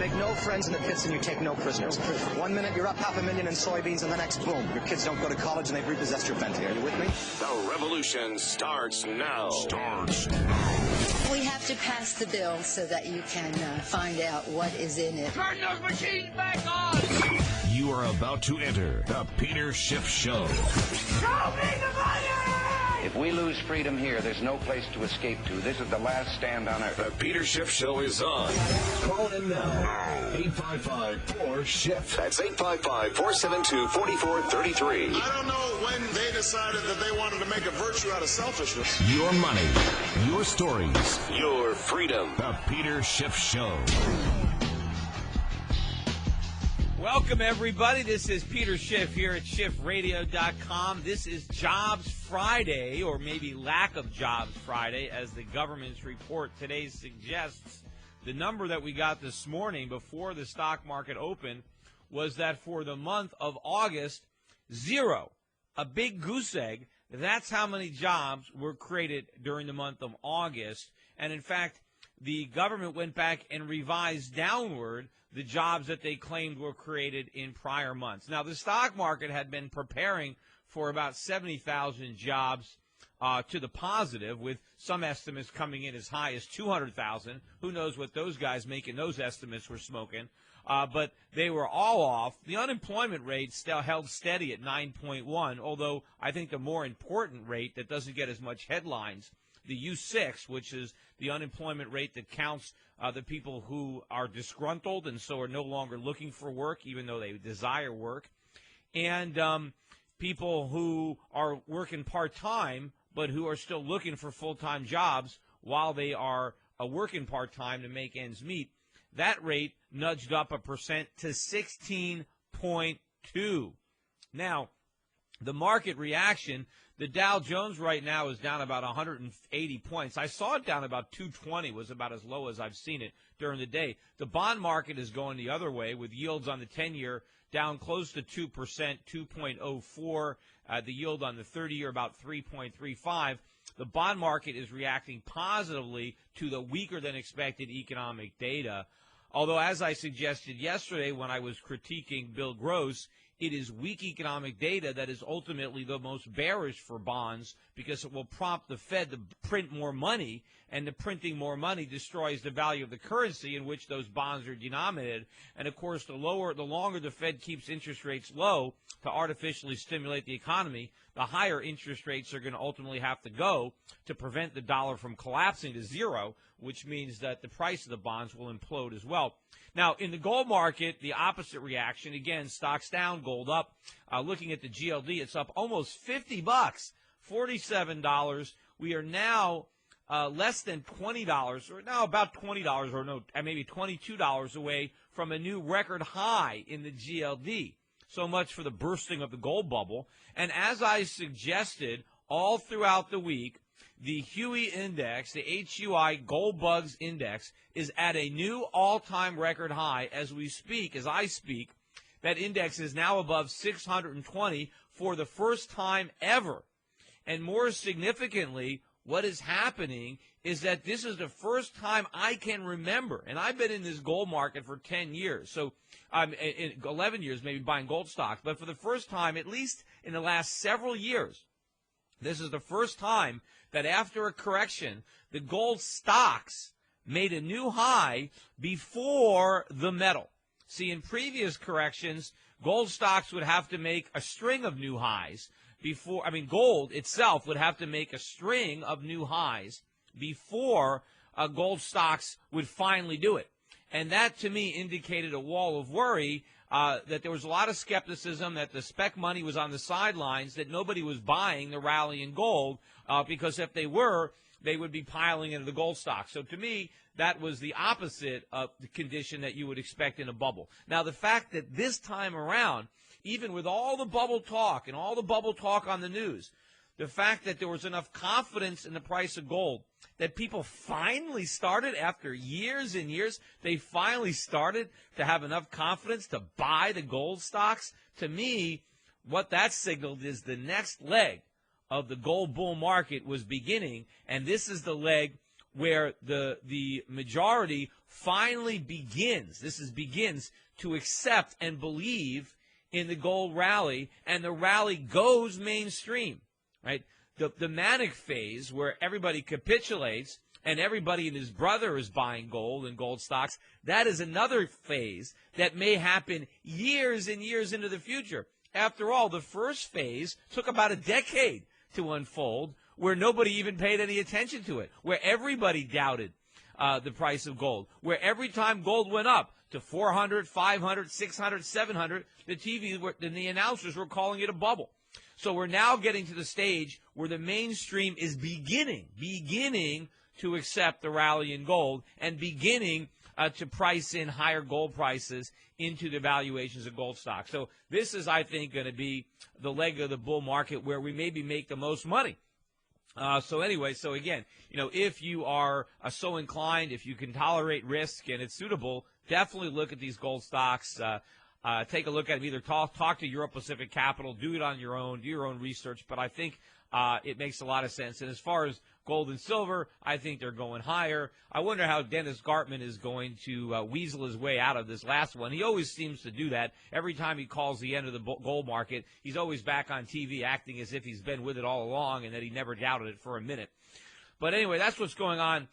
make no friends in the pits and you take no prisoners. 1 minute you're up 500,000 in soybeans, and the next, boom, your kids don't go to college and they've repossessed your Bentley. Are you with me? The revolution starts now. We have to pass the bill so that you can find out what is in it. Turn those machines back on! You are about to enter the Peter Schiff Show. Show me the money! If we lose freedom here, there's no place to escape to. This is the last stand on earth. The Peter Schiff Show is on. Call in now. 855-4-SCHIFF. That's 855-472-4433. I don't know when they decided that they wanted to make a virtue out of selfishness. Your money, your stories, Your freedom. the Peter Schiff Show. Welcome, everybody. This is Peter Schiff here at SchiffRadio.com. This is Jobs Friday, or maybe lack of Jobs Friday, as the government's report today suggests. The number that we got this morning before the stock market opened was that for the month of August, 0. A big goose egg. That's how many jobs were created during the month of August. And, in fact, the government went back and revised downward the jobs that they claimed were created in prior months. Now, the stock market had been preparing for about 70,000 jobs to the positive, with some estimates coming in as high as 200,000. Who knows what those guys making those estimates were smoking. But they were all off. The unemployment rate still held steady at 9.1, although I think the more important rate that doesn't get as much headlines, the U6, which is the unemployment rate that counts the people who are disgruntled and so are no longer looking for work, even though they desire work, and people who are working part-time but who are still looking for full-time jobs while they are working part-time to make ends meet. That rate nudged up 1% to 16.2. Now, the market reaction, the Dow Jones right now is down about 180 points. I saw it down about 220, was about as low as I've seen it during the day. The bond market is going the other way, with yields on the 10-year down close to 2%, 2.04. The yield on the 30-year about 3.35. The bond market is reacting positively to the weaker-than-expected economic data. Although, as I suggested yesterday when I was critiquing Bill Gross, it is weak economic data that is ultimately the most bearish for bonds, because it will prompt the Fed to print more money, and the printing more money destroys the value of the currency in which those bonds are denominated. And, of course, the longer the Fed keeps interest rates low to artificially stimulate the economy, the higher interest rates are going to ultimately have to go to prevent the dollar from collapsing to zero, which means that the price of the bonds will implode as well. Now, in the gold market, the opposite reaction. Again, stocks down, gold up. Looking at the GLD, it's up almost $50, $47. We are now less than $20, or now about $20, or no, maybe $22 away from a new record high in the GLD. So much for the bursting of the gold bubble. And as I suggested all throughout the week, the HUI index, the HUI Gold Bugs Index, is at a new all-time record high as we speak, as I speak. That index is now above 620 for the first time ever. And more significantly, what is happening is that this is the first time I can remember, and I've been in this gold market for 10 years, so in 11 years maybe buying gold stocks, but for the first time, at least in the last several years, this is the first time that after a correction, the gold stocks made a new high before the metal. See, in previous corrections, gold stocks would have to make a string of new highs gold itself would have to make a string of new highs before gold stocks would finally do it. And that, to me, indicated a wall of worry, that there was a lot of skepticism, that the spec money was on the sidelines, that nobody was buying the rally in gold, because if they were, they would be piling into the gold stocks. So to me, that was the opposite of the condition that you would expect in a bubble. Now, the fact that this time around, even with all the bubble talk and all the bubble talk on the news, the fact that there was enough confidence in the price of gold that people finally started, after years and years, they finally started to have enough confidence to buy the gold stocks. To me, what that signaled is the next leg of the gold bull market was beginning, and this is the leg where the majority finally begins to accept and believe in the gold rally, and the rally goes mainstream, right? The manic phase where everybody capitulates and everybody and his brother is buying gold and gold stocks, that is another phase that may happen years and years into the future. After all, the first phase took about a decade to unfold, where nobody even paid any attention to it, where everybody doubted the price of gold, where every time gold went up to 400, 500, 600, 700, the TV and the announcers were calling it a bubble. So we're now getting to the stage where the mainstream is beginning to accept the rally in gold and beginning to price in higher gold prices into the valuations of gold stocks. So this is, I think, going to be the leg of the bull market where we maybe make the most money. So again, if you are so inclined, if you can tolerate risk and it's suitable, definitely look at these gold stocks. Take a look at them. Either talk to Euro Pacific Capital, do it on your own, do your own research. But I think it makes a lot of sense. And as far as gold and silver, I think they're going higher. I wonder how Dennis Gartman is going to weasel his way out of this last one. He always seems to do that. Every time he calls the end of the gold market, he's always back on TV acting as if he's been with it all along and that he never doubted it for a minute. But anyway, that's what's going on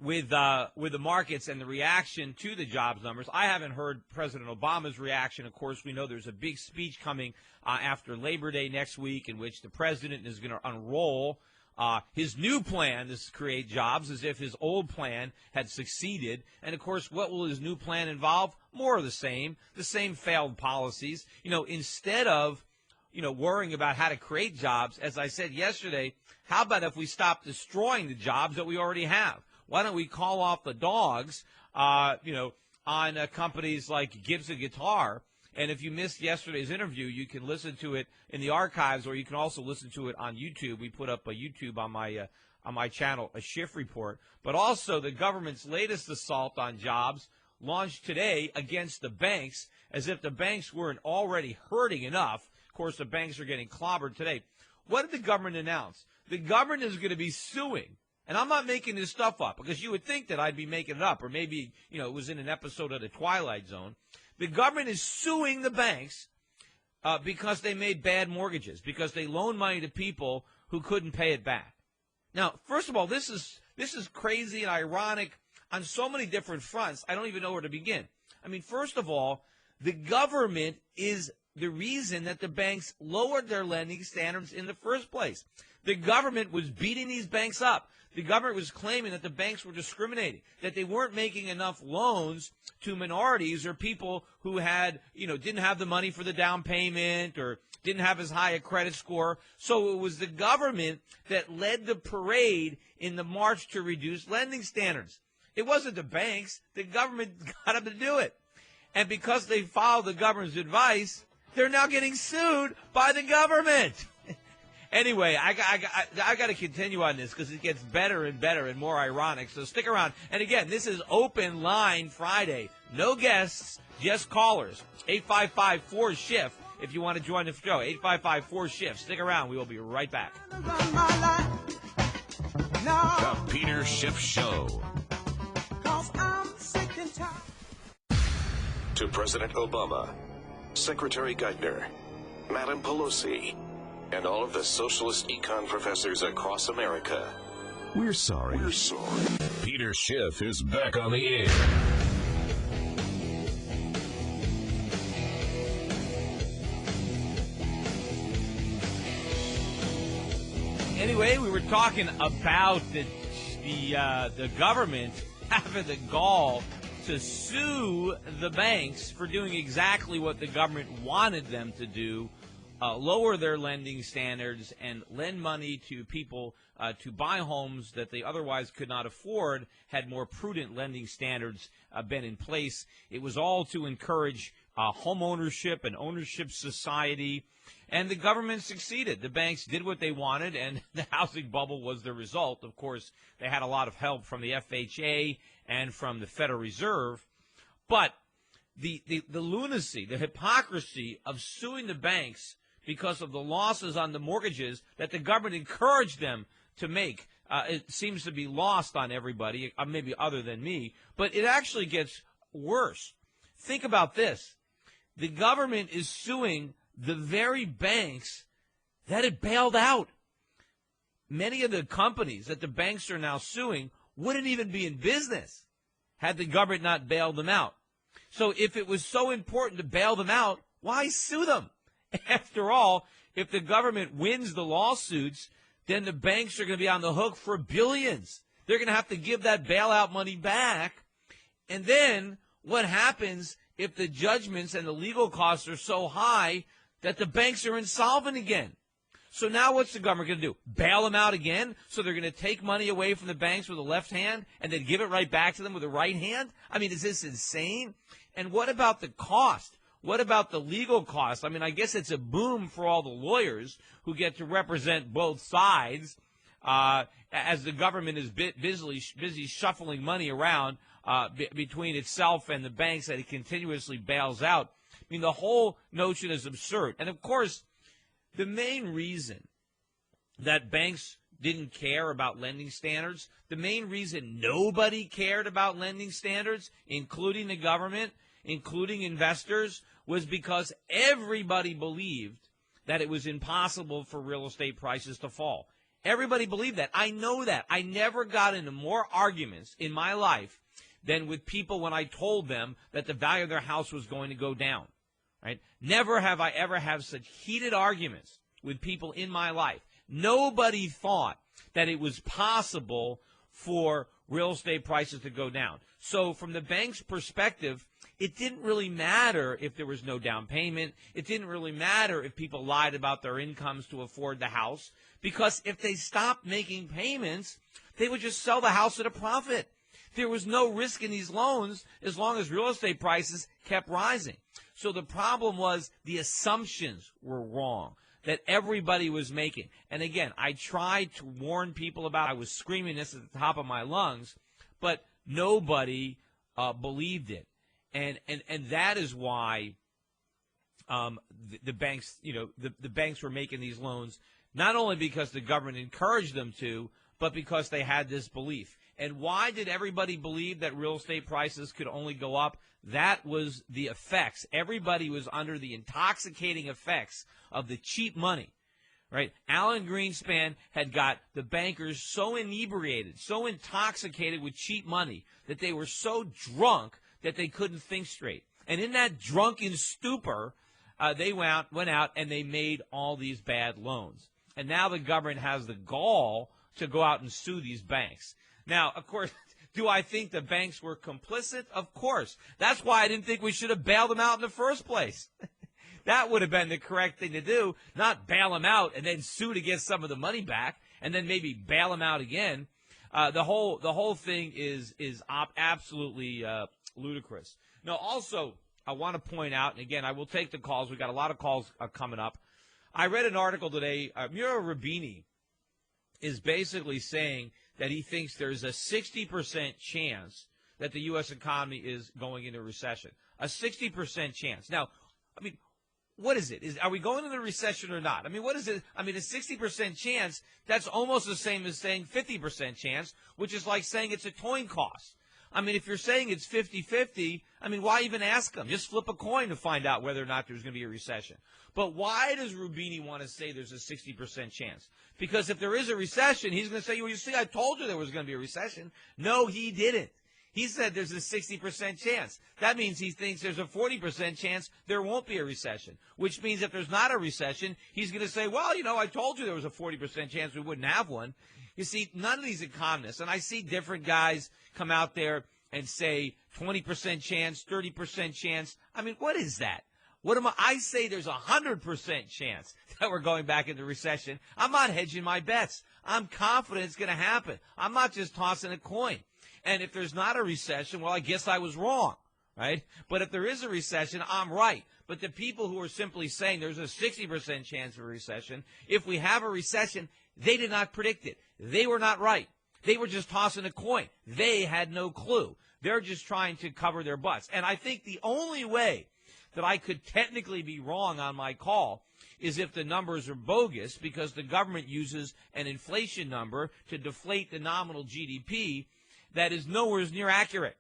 with the markets and the reaction to the jobs numbers. I haven't heard President Obama's reaction. Of course, we know there's a big speech coming after Labor Day next week in which the president is going to unroll his new plan to create jobs as if his old plan had succeeded. And, of course, what will his new plan involve? More of the same failed policies. Instead of worrying about how to create jobs, as I said yesterday, how about if we stop destroying the jobs that we already have? Why don't we call off the dogs, on companies like Gibson Guitar? And if you missed yesterday's interview, you can listen to it in the archives, or you can also listen to it on YouTube. We put up a YouTube on my channel, a Schiff report. But also the government's latest assault on jobs launched today against the banks, as if the banks weren't already hurting enough. Of course, the banks are getting clobbered today. What did the government announce? The government is going to be suing. And I'm not making this stuff up, because you would think that I'd be making it up, or maybe, it was in an episode of The Twilight Zone. The government is suing the banks because they made bad mortgages, because they loaned money to people who couldn't pay it back. Now, first of all, this is crazy and ironic on so many different fronts. I don't even know where to begin. I mean, first of all, the government is the reason that the banks lowered their lending standards in the first place. The government was beating these banks up. The government was claiming that the banks were discriminating, that they weren't making enough loans to minorities or people who had, didn't have the money for the down payment or didn't have as high a credit score. So it was the government that led the parade in the march to reduce lending standards. It wasn't the banks. The government got them to do it. And because they followed the government's advice, they're now getting sued by the government. Anyway, I got to continue on this because it gets better and better and more ironic. So stick around. And again, this is Open Line Friday. No guests, just callers. 855-4-SHIFT if you want to join the show. 855-4-SHIFT. Stick around. We will be right back. The Peter Schiff Show. To President Obama, Secretary Geithner, Madam Pelosi, and all of the socialist econ professors across America. We're sorry. Peter Schiff is back on the air. Anyway, we were talking about the government having the gall to sue the banks for doing exactly what the government wanted them to do. Lower their lending standards and lend money to people to buy homes that they otherwise could not afford had more prudent lending standards been in place. It was all to encourage home ownership and ownership society, and the government succeeded. The banks did what they wanted, and the housing bubble was the result. Of course, they had a lot of help from the FHA and from the Federal Reserve, but the lunacy, the hypocrisy of suing the banks because of the losses on the mortgages that the government encouraged them to make it seems to be lost on everybody, maybe other than me, but it actually gets worse. Think about this. The government is suing the very banks that it bailed out. Many of the companies that the banks are now suing wouldn't even be in business had the government not bailed them out. So if it was so important to bail them out, why sue them? After all, if the government wins the lawsuits, then the banks are going to be on the hook for billions. They're going to have to give that bailout money back. And then what happens if the judgments and the legal costs are so high that the banks are insolvent again? So now what's the government going to do? Bail them out again? So they're going to take money away from the banks with the left hand and then give it right back to them with the right hand? I mean, is this insane? And what about the cost? What about the legal cost? I mean, I guess it's a boom for all the lawyers who get to represent both sides as the government is busy shuffling money around between itself and the banks that it continuously bails out. I mean, the whole notion is absurd. And, of course, the main reason that banks didn't care about lending standards, the main reason nobody cared about lending standards, including the government, including investors, was because everybody believed that it was impossible for real estate prices to fall. Everybody believed that. I know that. I never got into more arguments in my life than with people when I told them that the value of their house was going to go down. Right? Never have I ever had such heated arguments with people in my life. Nobody thought that it was possible for real estate prices to go down. So from the bank's perspective, it didn't really matter if there was no down payment. It didn't really matter if people lied about their incomes to afford the house, because if they stopped making payments, they would just sell the house at a profit. There was no risk in these loans as long as real estate prices kept rising. So the problem was the assumptions were wrong that everybody was making. And again, I tried to warn people about it. I was screaming this at the top of my lungs, but nobody believed it. And that is why the banks, the banks were making these loans, not only because the government encouraged them to, but because they had this belief. And why did everybody believe that real estate prices could only go up? That was the effects. Everybody was under the intoxicating effects of the cheap money, right? Alan Greenspan had got the bankers so inebriated, so intoxicated with cheap money that they were so drunk that they couldn't think straight. And in that drunken stupor, they went out and they made all these bad loans. And now the government has the gall to go out and sue these banks. Now, of course, do I think the banks were complicit? Of course. That's why I didn't think we should have bailed them out in the first place. That would have been the correct thing to do, not bail them out and then sue to get some of the money back and then maybe bail them out again. The whole thing is absolutely ludicrous. Now, also, I want to point out, and again, I will take the calls. We've got a lot of calls coming up. I read an article today. Mira Rubini is basically saying that he thinks there's a 60% chance that the U.S. economy is going into recession. A 60% chance. Now, I mean, what is it? Are we going into recession or not? I mean, what is it? I mean, a 60% chance, that's almost the same as saying 50% chance, which is like saying it's a coin toss. I mean, if you're saying it's 50-50, I mean, why even ask them? Just flip a coin to find out whether or not there's going to be a recession. But why does Rubini want to say there's a 60% chance? Because if there is a recession, he's going to say, well, you see, I told you there was going to be a recession. No, he didn't. He said there's a 60% chance. That means he thinks there's a 40% chance there won't be a recession, which means if there's not a recession, he's going to say, well, I told you there was a 40% chance we wouldn't have one. You see, none of these economists, and I see different guys come out there and say 20% chance, 30% chance. I mean, what is that? I say there's 100% chance that we're going back into recession. I'm not hedging my bets. I'm confident it's going to happen. I'm not just tossing a coin. And if there's not a recession, well, I guess I was wrong, right? But if there is a recession, I'm right. But the people who are simply saying there's a 60% chance of a recession, if we have a recession, they did not predict it. They were not right. They were just tossing a coin. They had no clue. They're just trying to cover their butts. And I think the only way that I could technically be wrong on my call is if the numbers are bogus, because the government uses an inflation number to deflate the nominal GDP that is nowhere near accurate.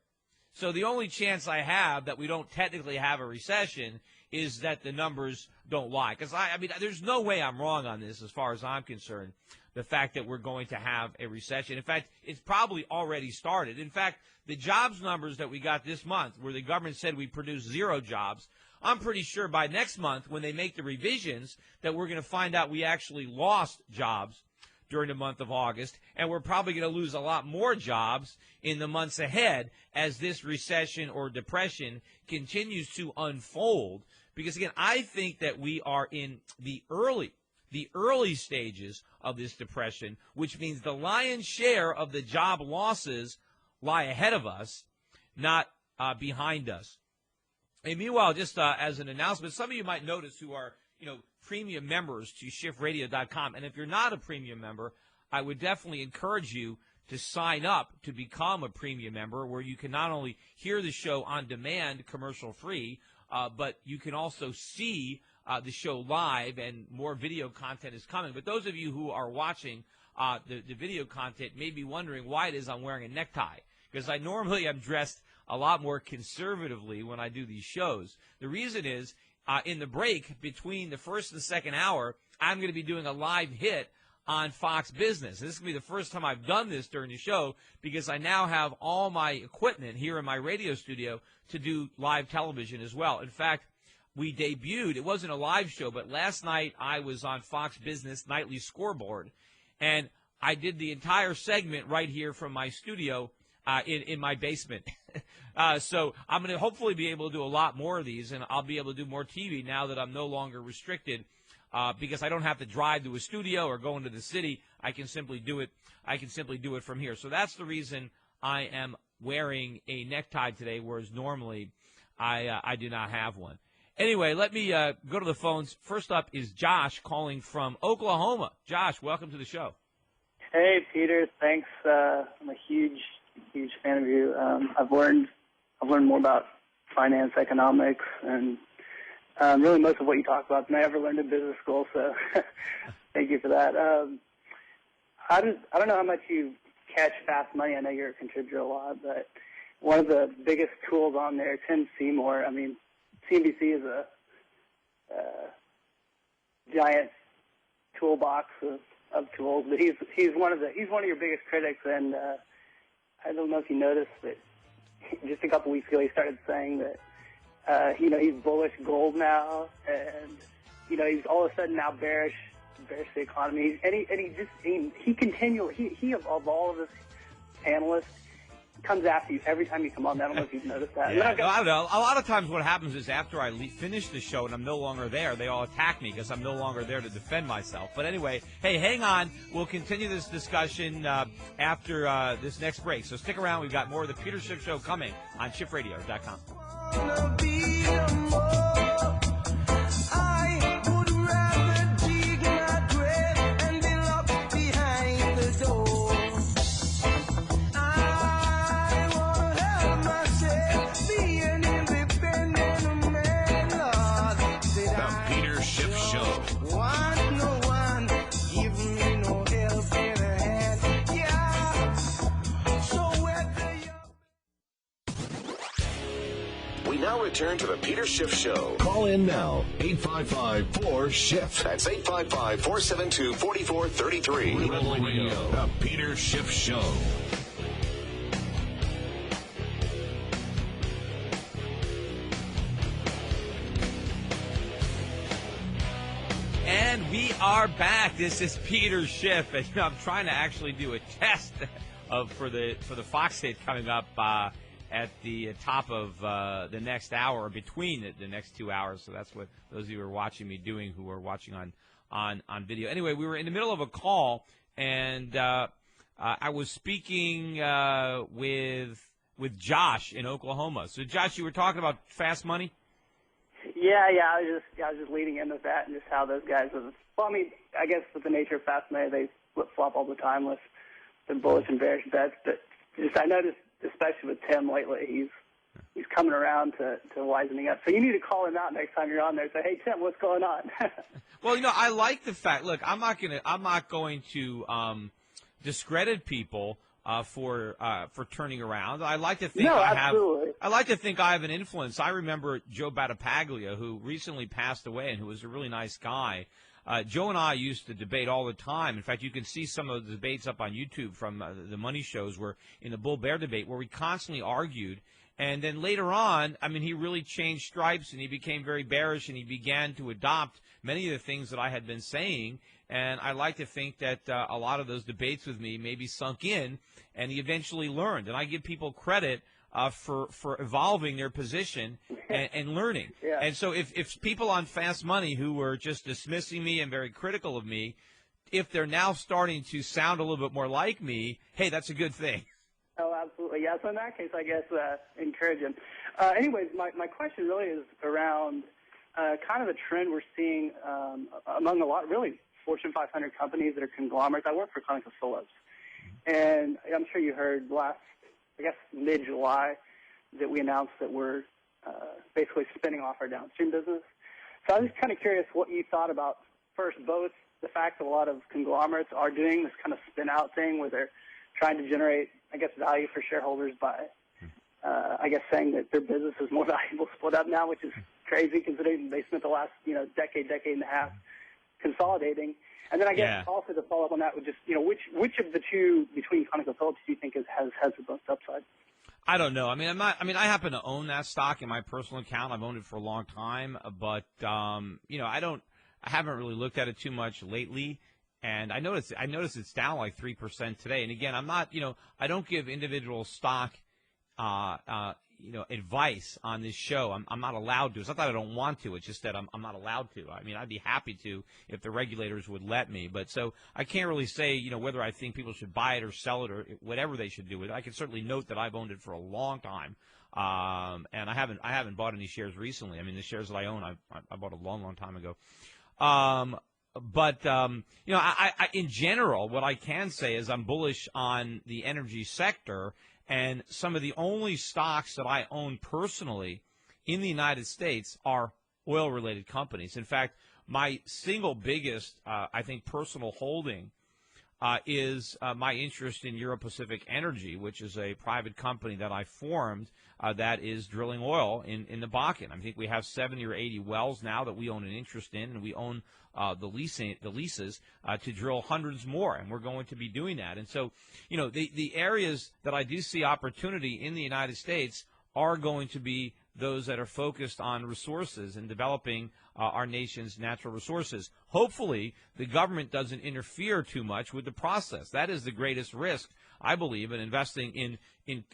So the only chance I have that we don't technically have a recession is that the numbers don't lie. Because, I mean, there's no way I'm wrong on this as far as I'm concerned, the fact that we're going to have a recession. In fact, it's probably already started. In fact, the jobs numbers that we got this month, where the government said we produced 0 jobs, I'm pretty sure by next month, when they make the revisions, that we're going to find out we actually lost jobs during the month of August, and we're probably going to lose a lot more jobs in the months ahead as this recession or depression continues to unfold. Because, again, I think that we are in the early stages of this depression, which means the lion's share of the job losses lie ahead of us, not behind us. And meanwhile, just as an announcement, some of you might notice who are, premium members to SchiffRadio.com. And if you're not a premium member, I would definitely encourage you to sign up to become a premium member, where you can not only hear the show on demand, commercial-free, but you can also see the show live, and more video content is coming. But those of you who are watching the video content may be wondering why it is I'm wearing a necktie, because I normally am dressed a lot more conservatively when I do these shows. The reason is, in the break between the first and the second hour, I'm going to be doing a live hit on Fox Business. This is going to be the first time I've done this during the show, because I now have all my equipment here in my radio studio to do live television as well. In fact, we debuted, it wasn't a live show, but last night I was on Fox Business Nightly Scoreboard, and I did the entire segment right here from my studio in my basement. So I'm going to hopefully be able to do a lot more of these, and I'll be able to do more TV now that I'm no longer restricted, because I don't have to drive to a studio or go into the city. I can simply do it. From here. So that's the reason I am wearing a necktie today, whereas normally I do not have one. Anyway, let me go to the phones. First up is Josh calling from Oklahoma. Josh, welcome to the show. Hey, Peter. Thanks. I'm a huge fan of you. I've learned more about finance, economics, and really most of what you talk about than I ever learned in business school. So thank you for that. I don't know how much you catch Fast Money. I know you're a contributor a lot, but one of the biggest tools on there, Tim Seymour. I mean, CNBC is a giant toolbox of tools, but he's one of your biggest critics, and I don't know if you noticed that just a couple weeks ago he started saying that he's bullish gold now, and he's all of a sudden now bearish the economy, and he continually he of all of his panelists comes after you every time you come on. I don't know if you've noticed that. Yeah, I don't know. A lot of times what happens is after I finish the show and I'm no longer there, they all attack me because I'm no longer there to defend myself. But anyway, hey, hang on. We'll continue this discussion after this next break. So stick around. We've got more of the Peter Schiff Show coming on SchiffRadio.com. Return to the Peter Schiff Show. Call in now, 855-4-SCHIFF. That's 855-472-4433. Rebel Radio, the Peter Schiff Show. And we are back. This is Peter Schiff, and I'm trying to actually do a test for the Fox hit coming up at the top of the next hour, between the next 2 hours. So that's what those of you who are watching me doing, who are watching on video. Anyway, we were in the middle of a call, and I was speaking with Josh in Oklahoma. So, Josh, you were talking about Fast Money? Yeah. I was just leading in with that, and just how those guys have. Well, I mean, I guess with the nature of Fast Money, they flip flop all the time with the bullish and bearish bets. But just I noticed, especially with Tim lately, he's coming around to wisening up. So you need to call him out next time you're on there. Say, hey Tim, what's going on? Well, I like the fact. Look, I'm not going to discredit people for turning around. I like to think I like to think I have an influence. I remember Joe Battipaglia, who recently passed away and who was a really nice guy. Joe and I used to debate all the time. In fact, you can see some of the debates up on YouTube from the money shows where in the Bull Bear debate where we constantly argued. And then later on, I mean, he really changed stripes and he became very bearish and he began to adopt many of the things that I had been saying. And I like to think that a lot of those debates with me maybe sunk in and he eventually learned. And I give people credit for evolving their position and learning. Yeah. And so if people on Fast Money who were just dismissing me and very critical of me, if they're now starting to sound a little bit more like me, hey, that's a good thing. Oh, absolutely. Yeah, so in that case, I guess encourage him. Anyways, my question really is around kind of the trend we're seeing among a lot, really, Fortune 500 companies that are conglomerates. I work for ConocoPhillips, and I'm sure you heard last, I guess, mid-July that we announced that we're basically spinning off our downstream business. So I was just kind of curious what you thought about, first, both the fact that a lot of conglomerates are doing this kind of spin-out thing where they're trying to generate, I guess, value for shareholders by, I guess, saying that their business is more valuable split up now, which is crazy considering they spent the last, decade and a half consolidating. And then I guess also to follow up on that would just, which of the two between ConocoPhillips do you think has the most upside? I don't know. I happen to own that stock in my personal account. I've owned it for a long time, but I haven't really looked at it too much lately. And I noticed it's down like 3% today. And again, I'm not, I don't give individual stock, advice on this show. I'm not allowed to. It's not that I don't want to. It's just that I'm not allowed to. I mean, I'd be happy to if the regulators would let me. But so I can't really say, whether I think people should buy it or sell it or whatever they should do with it. I can certainly note that I've owned it for a long time. And I haven't bought any shares recently. I mean, the shares that I own, I bought a long, long time ago. But in general, what I can say is I'm bullish on the energy sector, and some of the only stocks that I own personally in the United States are oil-related companies. In fact, my single biggest, I think, personal holding is my interest in Euro-Pacific Energy, which is a private company that I formed that is drilling oil in the Bakken. I think we have 70 or 80 wells now that we own an interest in, and we own the leases to drill hundreds more, and we're going to be doing that. And so, the areas that I do see opportunity in the United States are going to be those that are focused on resources and developing our nation's natural resources. Hopefully, the government doesn't interfere too much with the process. That is the greatest risk, I believe, in investing in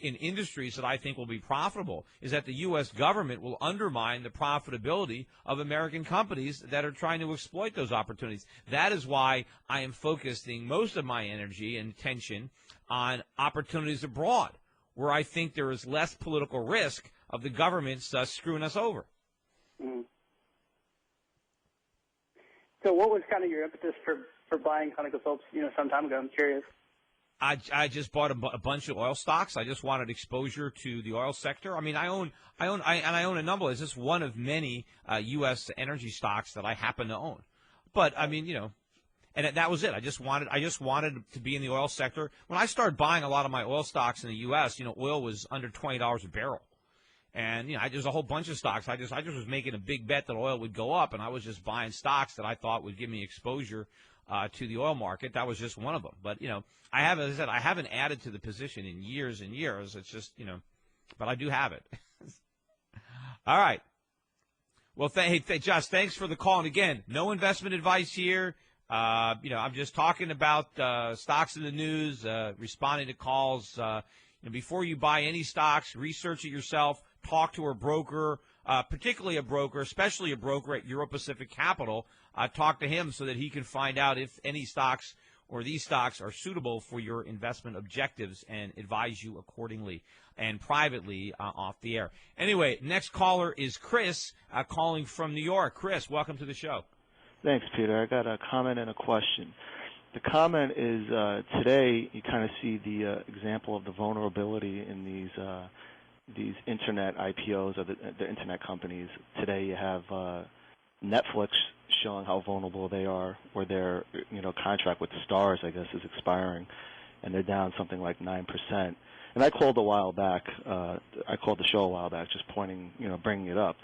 industries that I think will be profitable, is that the U.S. government will undermine the profitability of American companies that are trying to exploit those opportunities. That is why I am focusing most of my energy and attention on opportunities abroad, where I think there is less political risk of the governments screwing us over. Mm-hmm. So what was kind of your impetus for buying ConocoPhillips, some time ago? I'm curious. I just bought a bunch of oil stocks. I just wanted exposure to the oil sector. I mean, I own a number. It's just one of many U.S. energy stocks that I happen to own. But I mean, and that was it. I just wanted to be in the oil sector. When I started buying a lot of my oil stocks in the U.S., oil was under $20 a barrel. And, there's a whole bunch of stocks. I just was making a big bet that oil would go up, and I was just buying stocks that I thought would give me exposure to the oil market. That was just one of them. But, as I said, I haven't added to the position in years and years. It's just, but I do have it. All right. Well, hey, Josh, thanks for the call. And again, no investment advice here. I'm just talking about stocks in the news, responding to calls. Before you buy any stocks, research it yourself. Talk to a broker, particularly a broker, especially a broker at Euro-Pacific Capital. Talk to him so that he can find out if any stocks or these stocks are suitable for your investment objectives and advise you accordingly and privately off the air. Anyway, next caller is Chris calling from New York. Chris, welcome to the show. Thanks, Peter. I got a comment and a question. The comment is today you kind of see the example of the vulnerability in these these internet IPOs or the internet companies. Today you have Netflix showing how vulnerable they are, where their contract with Stars, I guess, is expiring, and they're down something like 9%. And I called a while back. I called the show a while back, just bringing it up.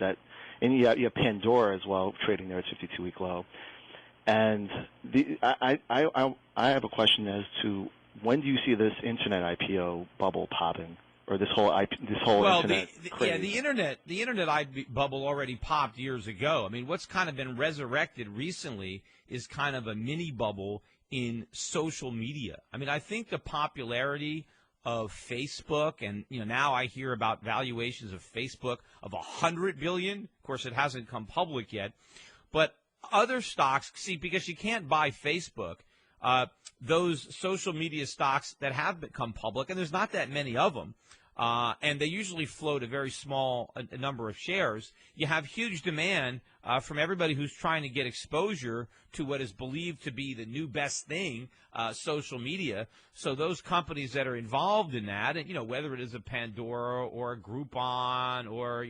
And you have Pandora as well, trading there at 52-week low. And I have a question as to when do you see this internet IPO bubble popping, or this whole internet craze? The internet bubble already popped years ago. I mean, what's kind of been resurrected recently is kind of a mini bubble in social media. I mean, I think the popularity of Facebook, and now I hear about valuations of Facebook of $100 billion. Of course, it hasn't come public yet, but other stocks, because you can't buy Facebook, those social media stocks that have become public, and there's not that many of them, and they usually float a very small number of shares. You have huge demand from everybody who's trying to get exposure to what is believed to be the new best thing, social media. So those companies that are involved in that, and whether it is a Pandora or a Groupon or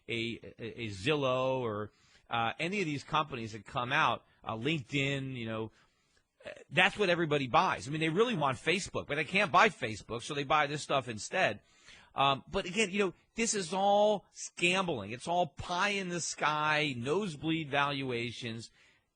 a Zillow or any of these companies that come out, LinkedIn, that's what everybody buys. I mean, they really want Facebook, but they can't buy Facebook, so they buy this stuff instead. But again, this is all gambling. It's all pie in the sky, nosebleed valuations.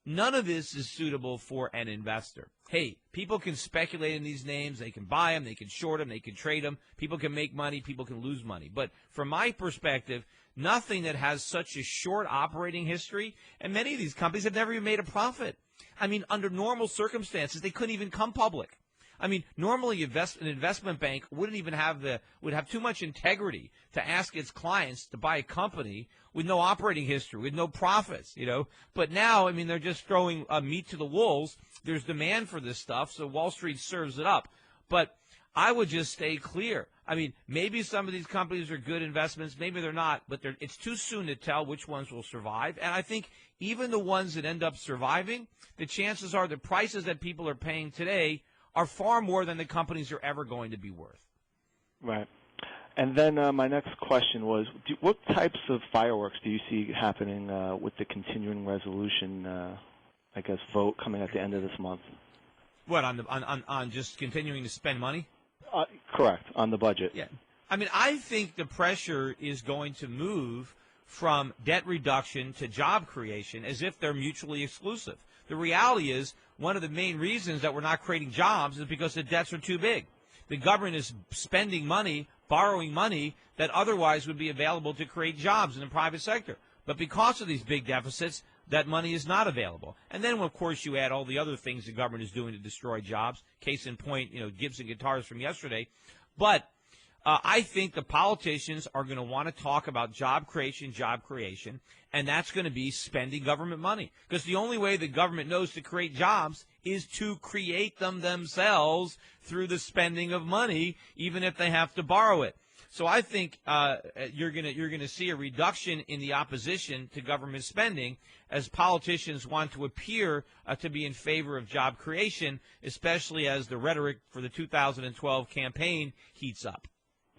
None of this is suitable for an investor. Hey, people can speculate in these names. They can buy them. They can short them. They can trade them. People can make money. People can lose money. But from my perspective, nothing that has such a short operating history, and many of these companies have never even made a profit. I mean, under normal circumstances, they couldn't even come public. I mean, normally an investment bank would have too much integrity to ask its clients to buy a company with no operating history, with no profits, But now, I mean, they're just throwing meat to the wolves. There's demand for this stuff, so Wall Street serves it up. But I would just stay clear. I mean, maybe some of these companies are good investments, maybe they're not, but it's too soon to tell which ones will survive. And I think even the ones that end up surviving, the chances are the prices that people are paying today are far more than the companies are ever going to be worth. Right. And then my next question was, what types of fireworks do you see happening with the continuing resolution, vote coming at the end of this month? What, on just continuing to spend money? Correct, on the budget. Yeah. I mean, I think the pressure is going to move from debt reduction to job creation as if they're mutually exclusive. The reality is one of the main reasons that we're not creating jobs is because the debts are too big. The government is spending money, borrowing money that otherwise would be available to create jobs in the private sector. But because of these big deficits, that money is not available. And then, of course, you add all the other things the government is doing to destroy jobs. Case in point, Gibson Guitars from yesterday. But I think the politicians are going to want to talk about job creation, and that's going to be spending government money. Because the only way the government knows to create jobs is to create them themselves through the spending of money, even if they have to borrow it. So I think you're going to see a reduction in the opposition to government spending as politicians want to appear to be in favor of job creation, especially as the rhetoric for the 2012 campaign heats up.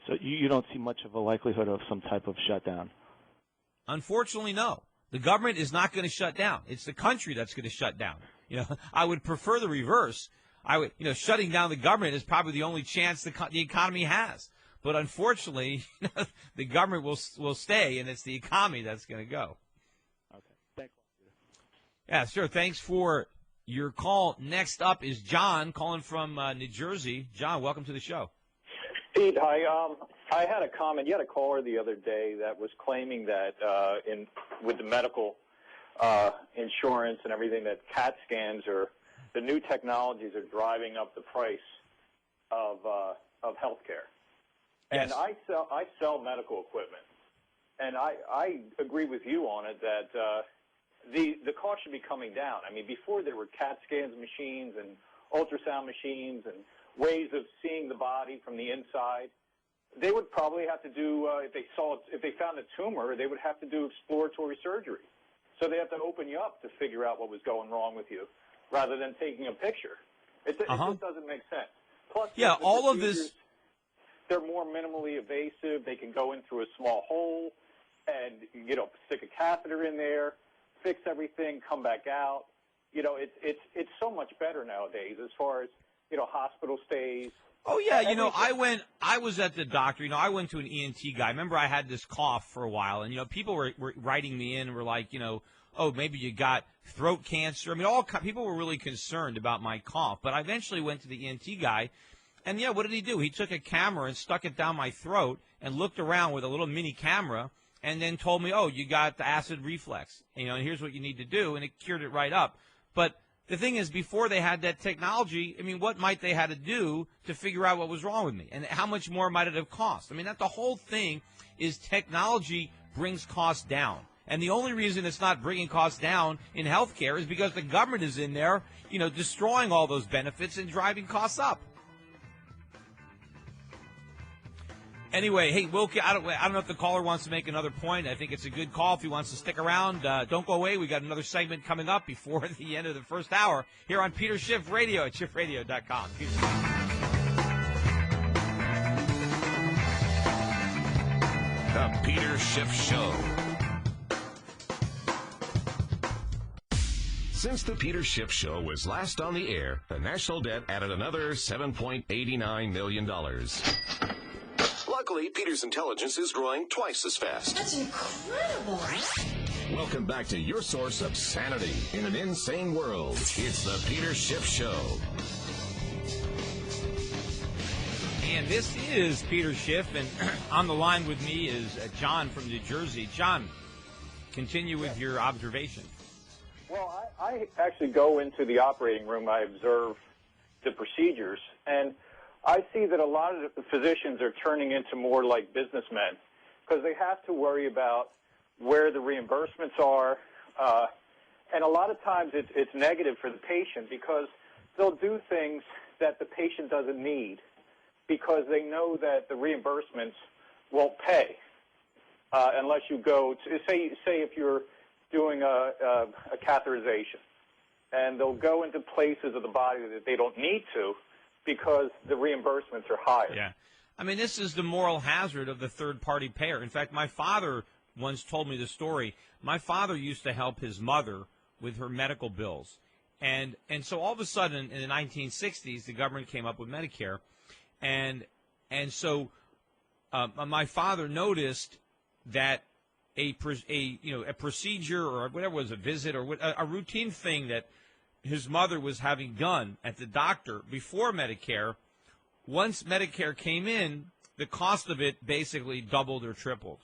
So you don't see much of a likelihood of some type of shutdown? Unfortunately, no. The government is not going to shut down. It's the country that's going to shut down. I would prefer the reverse. Shutting down the government is probably the only chance the economy has. But unfortunately, the government will stay, and it's the economy that's going to go. Okay. Thanks. Yeah, sure. Thanks for your call. Next up is John calling from New Jersey. John, welcome to the show. Pete, hi. I had a comment. You had a caller the other day that was claiming that with the medical insurance and everything, that CAT scans or the new technologies are driving up the price of health care. Yes. And I sell medical equipment, and I agree with you on it that the cost should be coming down. I mean, before there were CAT scans machines and ultrasound machines and ways of seeing the body from the inside, they would probably have to do if they found a tumor, they would have to do exploratory surgery. So they have to open you up to figure out what was going wrong with you, rather than taking a picture. It just doesn't make sense. Plus, yeah, all of this. they're more minimally invasive. They can go in through a small hole and, stick a catheter in there, fix everything, come back out. It's so much better nowadays as far as, hospital stays. Oh, yeah. I was at the doctor. I went to an ENT guy. Remember, I had this cough for a while, and, people were writing me in and were like, oh, maybe you got throat cancer. I mean, people were really concerned about my cough. But I eventually went to the ENT guy, and, what did he do? He took a camera and stuck it down my throat and looked around with a little mini camera and then told me, oh, you got the acid reflux, and here's what you need to do, and it cured it right up. But the thing is, before they had that technology, I mean, what might they had to do to figure out what was wrong with me, and how much more might it have cost? I mean, the whole thing is technology brings costs down. And the only reason it's not bringing costs down in healthcare is because the government is in there, destroying all those benefits and driving costs up. Anyway, hey, Wilkie, I don't know if the caller wants to make another point. I think it's a good call if he wants to stick around. Don't go away. We got another segment coming up before the end of the first hour here on Peter Schiff Radio at schiffradio.com. The Peter Schiff Show. Since the Peter Schiff Show was last on the air, the national debt added another $7.89 million. Luckily, Peter's intelligence is growing twice as fast. That's incredible. Welcome back to your source of sanity in an insane world. It's the Peter Schiff Show. And this is Peter Schiff, and on the line with me is John from New Jersey. John, continue with your observation. Well, I actually go into the operating room. I observe the procedures, and I see that a lot of the physicians are turning into more like businessmen because they have to worry about where the reimbursements are, and a lot of times it's negative for the patient because they'll do things that the patient doesn't need because they know that the reimbursements won't pay unless you go to, say if you're doing a catheterization, and they'll go into places of the body that they don't need to because the reimbursements are higher. Yeah. I mean, this is the moral hazard of the third-party payer. In fact, my father once told me the story. My father used to help his mother with her medical bills. And so all of a sudden, in the 1960s, the government came up with Medicare. And so my father noticed that a procedure or whatever was a visit or a routine thing that his mother was having done at the doctor before Medicare, once Medicare came in, the cost of it basically doubled or tripled.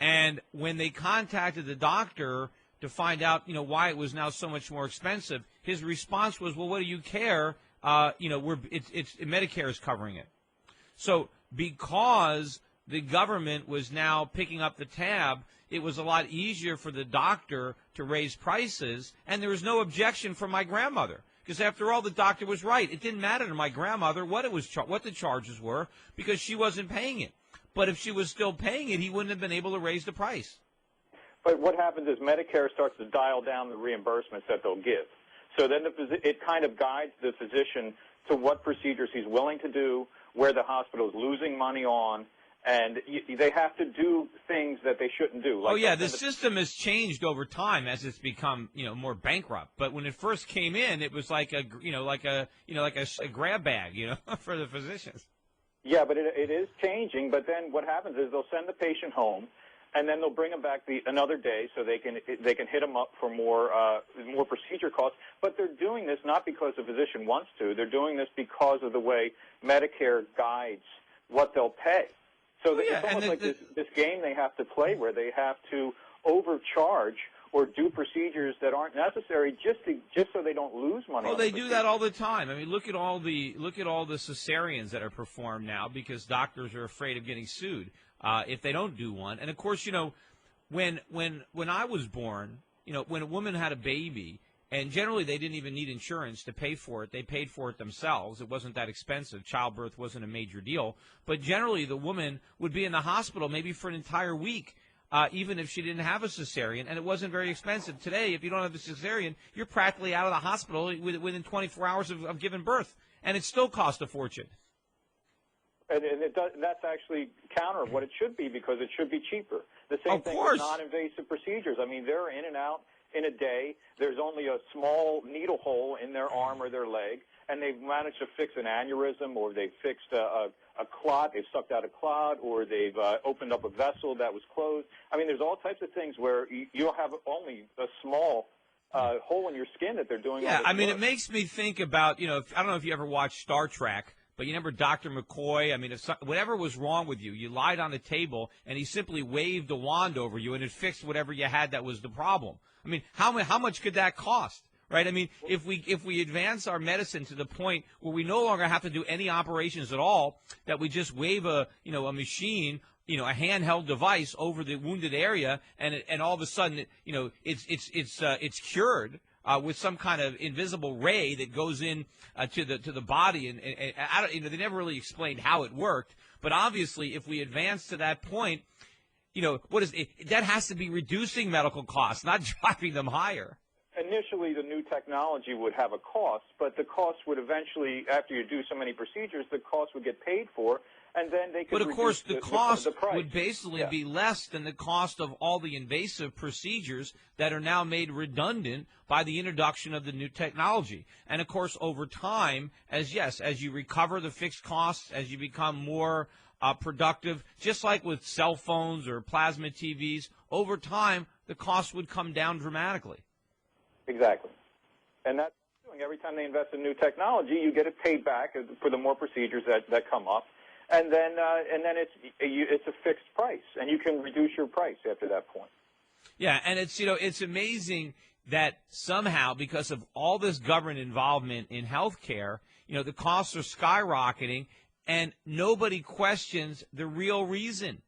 And when they contacted the doctor to find out, why it was now so much more expensive, his response was, well, what do you care? Medicare is covering it. So because the government was now picking up the tab, it was a lot easier for the doctor to raise prices, and there was no objection from my grandmother. Because after all, the doctor was right. It didn't matter to my grandmother what the charges were because she wasn't paying it. But if she was still paying it, he wouldn't have been able to raise the price. But what happens is Medicare starts to dial down the reimbursements that they'll give. So then it kind of guides the physician to what procedures he's willing to do, where the hospital is losing money on, and they have to do things that they shouldn't do. Like the system has changed over time as it's become, more bankrupt. But when it first came in, it was like a grab bag, for the physicians. Yeah, but it is changing. But then what happens is they'll send the patient home, and then they'll bring them back another day so they can hit them up for more procedure costs. But they're doing this not because the physician wants to. They're doing this because of the way Medicare guides what they'll pay. So it's almost like this game they have to play where they have to overcharge or do procedures that aren't necessary just so they don't lose money. Well, they do that all the time. I mean, look at all the cesareans that are performed now because doctors are afraid of getting sued if they don't do one. And of course, when I was born, when a woman had a baby, and generally they didn't even need insurance to pay for it. They paid for it themselves. It wasn't that expensive. Childbirth wasn't a major deal. But generally the woman would be in the hospital maybe for an entire week, even if she didn't have a cesarean, and it wasn't very expensive. Today, if you don't have a cesarean, you're practically out of the hospital within 24 hours of giving birth, and it still costs a fortune. And that's actually counter of what it should be, because it should be cheaper. The same thing with non-invasive procedures. I mean, they're in and out in a day. There's only a small needle hole in their arm or their leg, and they've managed to fix an aneurysm, or they've fixed a clot, they've sucked out a clot, or they've opened up a vessel that was closed. I mean, there's all types of things where you'll have only a small hole in your skin that they're doing. Yeah, I mean, it makes me think about, I don't know if you ever watched Star Trek, but you remember Dr. McCoy? I mean, if whatever was wrong with you, you lied on a table, and he simply waved a wand over you, and it fixed whatever you had that was the problem. I mean, how much could that cost? Right? I mean, if we advance our medicine to the point where we no longer have to do any operations at all, that we just wave a machine, a handheld device over the wounded area, and all of a sudden, it's cured with some kind of invisible ray that goes in to the body, and I don't, they never really explained how it worked, but obviously, if we advance to that point, what is it? That has to be reducing medical costs, not driving them higher. Initially, the new technology would have a cost, but the cost would eventually, after you do so many procedures, the cost would get paid for, and then they could. But of course, the cost the price would basically be less than the cost of all the invasive procedures that are now made redundant by the introduction of the new technology. And of course, over time, as you recover the fixed costs, as you become more productive, just like with cell phones or plasma TVs, over time, the cost would come down dramatically. Exactly. And that's doing every time they invest in new technology, you get it paid back for the more procedures that come up. And then it's a fixed price, and you can reduce your price after that point. Yeah, and it's amazing that somehow, because of all this government involvement in healthcare, the costs are skyrocketing, and nobody questions the real reason.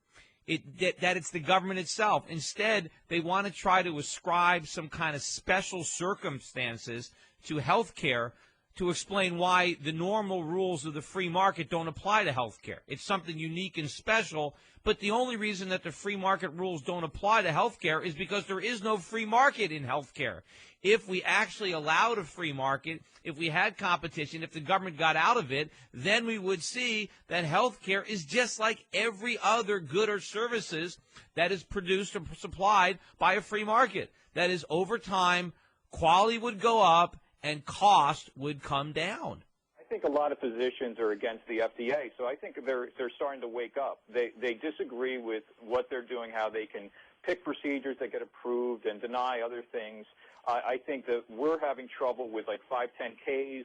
That it's the government itself. Instead, they want to try to ascribe some kind of special circumstances to health care to explain why the normal rules of the free market don't apply to health care. It's something unique and special, but the only reason that the free market rules don't apply to health care is because there is no free market in health care. If we actually allowed a free market, if we had competition, if the government got out of it, then we would see that health care is just like every other good or services that is produced or supplied by a free market. That is, over time, quality would go up and cost would come down. I think a lot of physicians are against the FDA, so I think they're starting to wake up. They disagree with what they're doing, how they can pick procedures that get approved and deny other things. I think that we're having trouble with like 510Ks,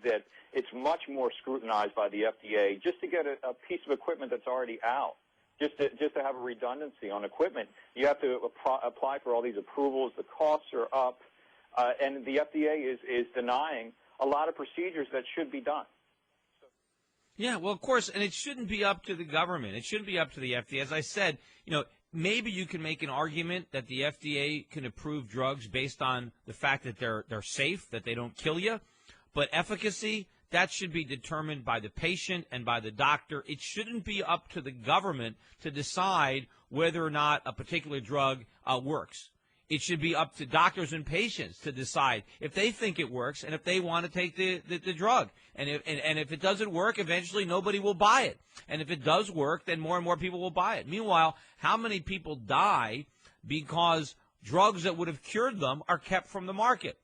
that it's much more scrutinized by the FDA just to get a piece of equipment that's already out. Just to have a redundancy on equipment, you have to apply for all these approvals. The costs are up, and the FDA is denying a lot of procedures that should be done. Yeah, well, of course, and it shouldn't be up to the government. It shouldn't be up to the FDA. As I said, maybe you can make an argument that the FDA can approve drugs based on the fact that they're safe, that they don't kill you, but efficacy, that should be determined by the patient and by the doctor. It shouldn't be up to the government to decide whether or not a particular drug works. It should be up to doctors and patients to decide if they think it works and if they want to take the drug. And if it doesn't work, eventually nobody will buy it. And if it does work, then more and more people will buy it. Meanwhile, how many people die because drugs that would have cured them are kept from the market?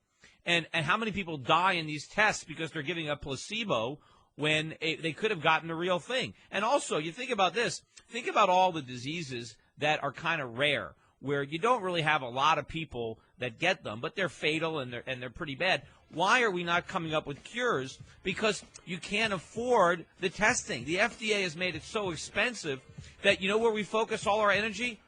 And how many people die in these tests because they're giving a placebo when they could have gotten the real thing? And also, you think about this. Think about all the diseases that are kind of rare, where you don't really have a lot of people that get them, but they're fatal and they're pretty bad. Why are we not coming up with cures? Because you can't afford the testing. The FDA has made it so expensive that where we focus all our energy?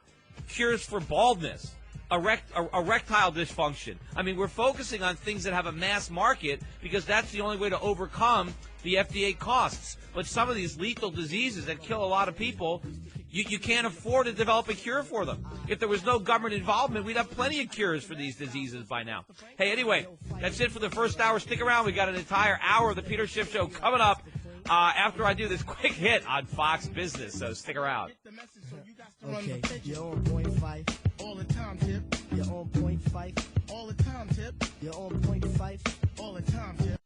Cures for baldness, erectile dysfunction. I mean, we're focusing on things that have a mass market because that's the only way to overcome the FDA costs. But some of these lethal diseases that kill a lot of people, you can't afford to develop a cure for them. If there was no government involvement, we'd have plenty of cures for these diseases by now. Hey, anyway, that's it for the first hour. Stick around. We got an entire hour of the Peter Schiff Show coming up after I do this quick hit on Fox Business. So stick around. Okay, you're on point five all the time, Tip. You're on point five all the time, Tip. You're on point five all the time, Tip.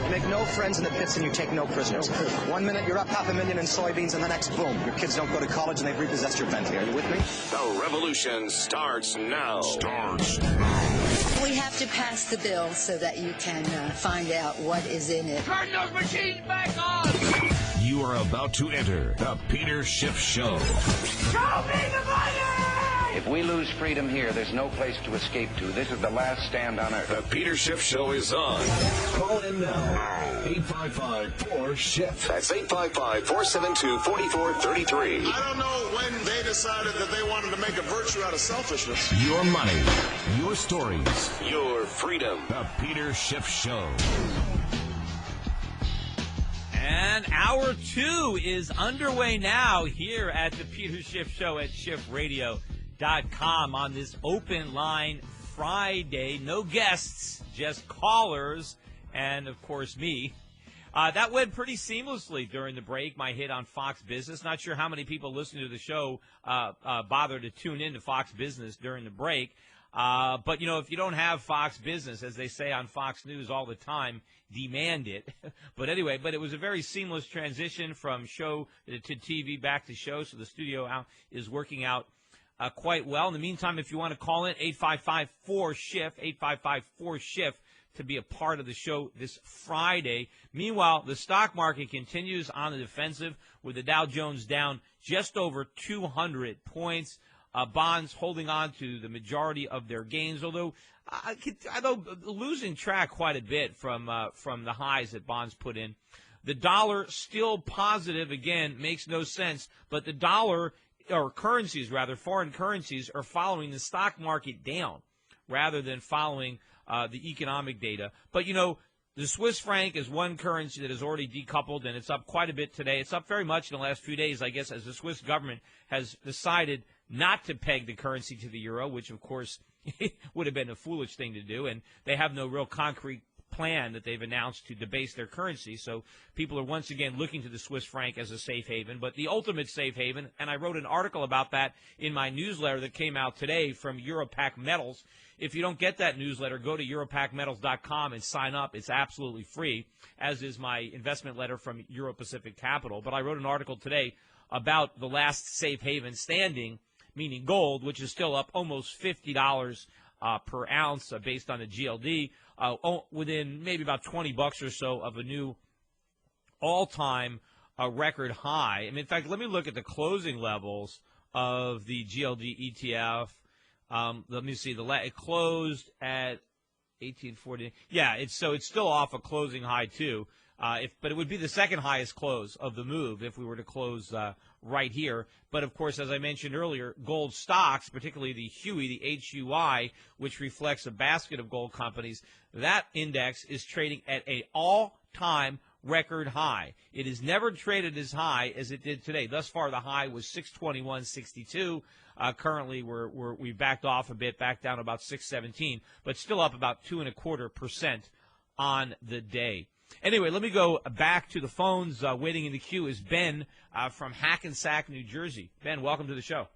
You make no friends in the pits and you take no prisoners. 1 minute you're up $500,000 in soybeans, and the next, boom, your kids don't go to college and they've repossessed your Bentley. Are you with me? The revolution starts now. We have to pass the bill so that you can find out what is in it. Turn those machines back on! You are about to enter the Peter Schiff Show. Show me the money! If we lose freedom here, there's no place to escape to. This is the last stand on earth. The Peter Schiff Show is on. Call in now. 855-4-SHIFT. That's 855-472-4433. I don't know when they decided that they wanted to make a virtue out of selfishness. Your money, your stories, Your freedom. the Peter Schiff Show. And hour 2 is underway now here at the Peter Schiff Show at SchiffRadio.com on this open line Friday. No guests, just callers, and of course me. That went pretty seamlessly during the break, my hit on Fox Business. Not sure how many people listening to the show bother to tune in to Fox Business during the break. But, you know, if you don't have Fox Business, as they say on Fox News all the time, demand it. But anyway, it was a very seamless transition from show to TV back to show, so the studio out is working out quite well. In the meantime, if you want to call in, 855-4-SHIFT, 855-4-SHIFT, to be a part of the show this Friday. Meanwhile, the stock market continues on the defensive with the Dow Jones down just over 200 points. Bonds holding on to the majority of their gains, although losing track quite a bit from the highs that bonds put in. The dollar still positive, again, makes no sense, but the dollar, or currencies rather, foreign currencies, are following the stock market down rather than following the economic data. But, you know, the Swiss franc is one currency that has already decoupled, and it's up quite a bit today. It's up very much in the last few days, I guess, as the Swiss government has decided not to peg the currency to the euro, which, of course, would have been a foolish thing to do. And they have no real concrete plan that they've announced to debase their currency. So people are once again looking to the Swiss franc as a safe haven. But the ultimate safe haven, and I wrote an article about that in my newsletter that came out today from Europac Metals. If you don't get that newsletter, go to europacmetals.com and sign up. It's absolutely free, as is my investment letter from Euro Pacific Capital. But I wrote an article today about the last safe haven standing, meaning gold, which is still up almost $50 per ounce based on the GLD, within maybe about $20 or so of a new all-time record high. I mean, in fact, let me look at the closing levels of the GLD ETF. Let me see. It closed at 1840. Yeah, it's still off a closing high too. But it would be the second highest close of the move if we were to close right here. But of course, as I mentioned earlier, gold stocks, particularly the HUI, the HUI, which reflects a basket of gold companies, that index is trading at an all-time record high. It has never traded as high as it did today. Thus far, the high was 621.62. Currently, we backed off a bit, back down about 617, but still up about 2.25% on the day. Anyway, let me go back to the phones. Waiting in the queue is Ben from Hackensack, New Jersey. Ben, welcome to the show.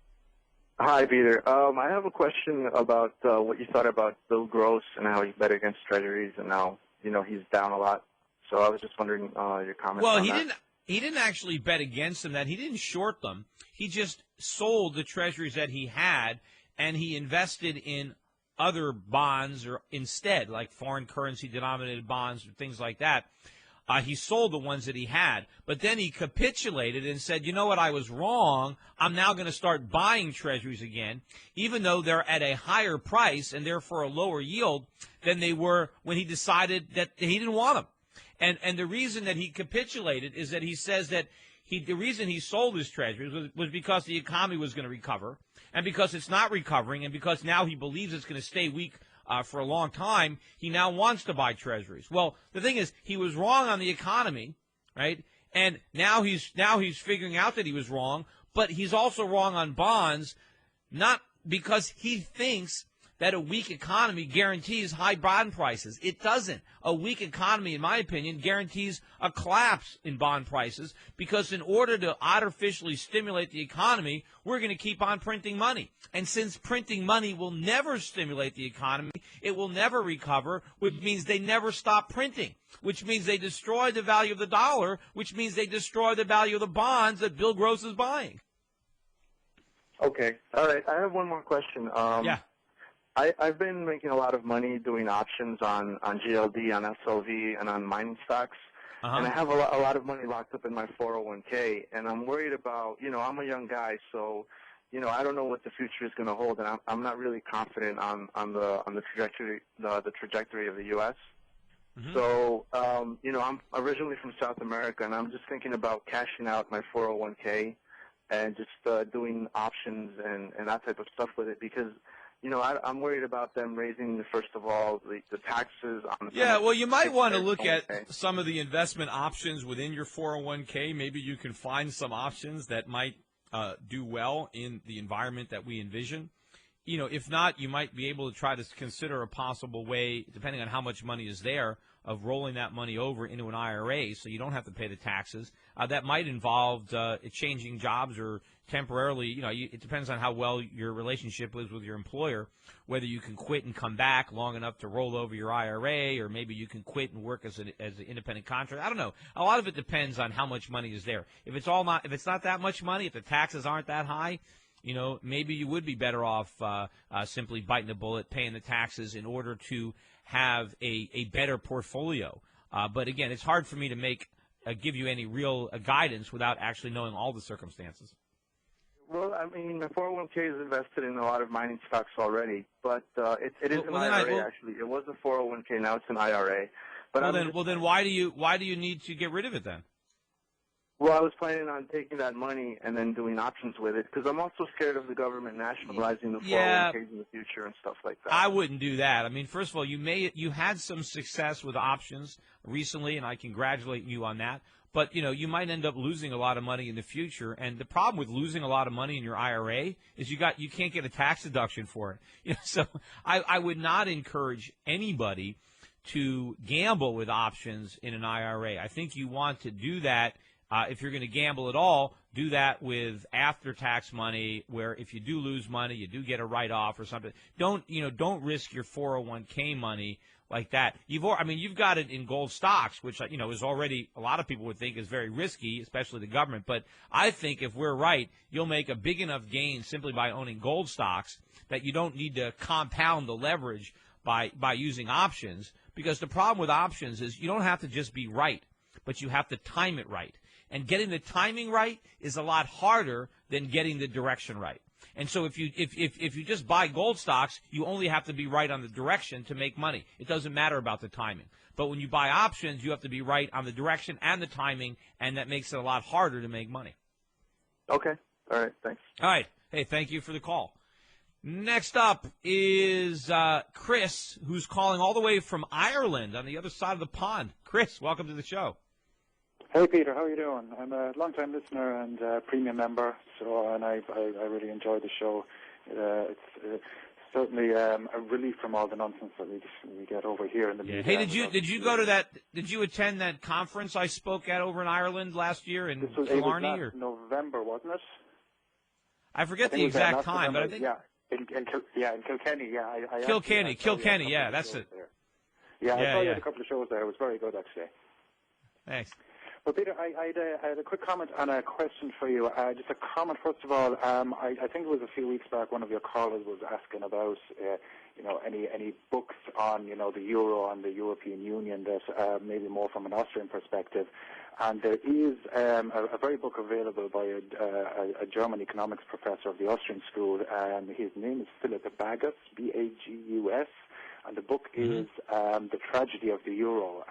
Hi, Peter. I have a question about what you thought about Bill Gross and how he bet against Treasuries, and now he's down a lot. So I was just wondering your comments. Well, on he that. He didn't actually bet against them. That he didn't short them. He just sold the Treasuries that he had, and he invested in other bonds or instead, like foreign currency denominated bonds or things like that. He sold the ones that he had, but then he capitulated and said, you know what, I was wrong. I'm now going to start buying Treasuries again, even though they're at a higher price and therefore a lower yield than they were when he decided that he didn't want them. And the reason that he capitulated is that he says that the reason he sold his Treasuries was because the economy was going to recover, and because it's not recovering, and because now he believes it's going to stay weak for a long time, he now wants to buy Treasuries. Well, the thing is, he was wrong on the economy, right? And now he's figuring out that he was wrong, but he's also wrong on bonds, not because he thinks that a weak economy guarantees high bond prices. It doesn't. A weak economy, in my opinion, guarantees a collapse in bond prices, because in order to artificially stimulate the economy, we're going to keep on printing money. And since printing money will never stimulate the economy, it will never recover, which means they never stop printing, which means they destroy the value of the dollar, which means they destroy the value of the bonds that Bill Gross is buying. Okay. All right. I have one more question. Yeah. I've been making a lot of money doing options on GLD, on SLV, and on mining stocks. And I have a lot of money locked up in my 401k, and I'm worried about, I'm a young guy, so, I don't know what the future is going to hold, and I'm not really confident on the trajectory of the U.S. So, I'm originally from South America, and I'm just thinking about cashing out my 401k and just doing options and that type of stuff with it, because I'm worried about them raising, first of all, the taxes on. Yeah, well, you might want to look at some of the investment options within your 401k. Maybe you can find some options that might do well in the environment that we envision. If not, you might be able to try to consider a possible way, depending on how much money is there, of rolling that money over into an IRA so you don't have to pay the taxes. That might involve changing jobs or temporarily, it depends on how well your relationship is with your employer, whether you can quit and come back long enough to roll over your IRA, or maybe you can quit and work as an independent contractor. I don't know. A lot of it depends on how much money is there. If it's not that much money, if the taxes aren't that high, maybe you would be better off simply biting the bullet, paying the taxes in order to have a better portfolio. But again, it's hard for me to give you any real guidance without actually knowing all the circumstances. Well, I mean, the 401k is invested in a lot of mining stocks already, but it is an IRA, actually. It was a 401k, now it's an IRA. But then why do you need to get rid of it then? Well, I was planning on taking that money and then doing options with it, because I'm also scared of the government nationalizing the 401ks in the future and stuff like that. I wouldn't do that. I mean, first of all, you had some success with options recently, and I congratulate you on that. But, you might end up losing a lot of money in the future. And the problem with losing a lot of money in your IRA is you can't get a tax deduction for it. So I would not encourage anybody to gamble with options in an IRA. I think you want to do that. If you're going to gamble at all, do that with after-tax money, where if you do lose money, you do get a write-off or something. Don't risk your 401k money like that. You've got it in gold stocks, which is already, a lot of people would think is very risky, especially the government. But I think if we're right, you'll make a big enough gain simply by owning gold stocks that you don't need to compound the leverage by using options. Because the problem with options is you don't have to just be right, but you have to time it right. And getting the timing right is a lot harder than getting the direction right. And so if you just buy gold stocks, you only have to be right on the direction to make money. It doesn't matter about the timing. But when you buy options, you have to be right on the direction and the timing, and that makes it a lot harder to make money. Okay. All right. Thanks. All right. Hey, thank you for the call. Next up is Chris, who's calling all the way from Ireland on the other side of the pond. Chris, welcome to the show. Hey, Peter, how are you doing? I'm a long-time listener and premium member, and I really enjoy the show. It's certainly a relief from all the nonsense that we get over here in the media. Hey, did you go to that? Did you attend that conference I spoke at over in Ireland last year in Killarney? It was November, wasn't it? I forget the exact time, but I think in Kilkenny. Yeah, Kilkenny. Yeah, that's it. Yeah, I saw you had a couple of shows there. It was very good, actually. Thanks. Well, Peter, I had a quick comment and a question for you. Just a comment, first of all. I think it was a few weeks back, one of your callers was asking about, any books on, the euro and the European Union that maybe more from an Austrian perspective. And there is a very book available by a German economics professor of the Austrian school. His name is Philip Bagus, B-A-G-U-S. And the book is The Tragedy of the Euro.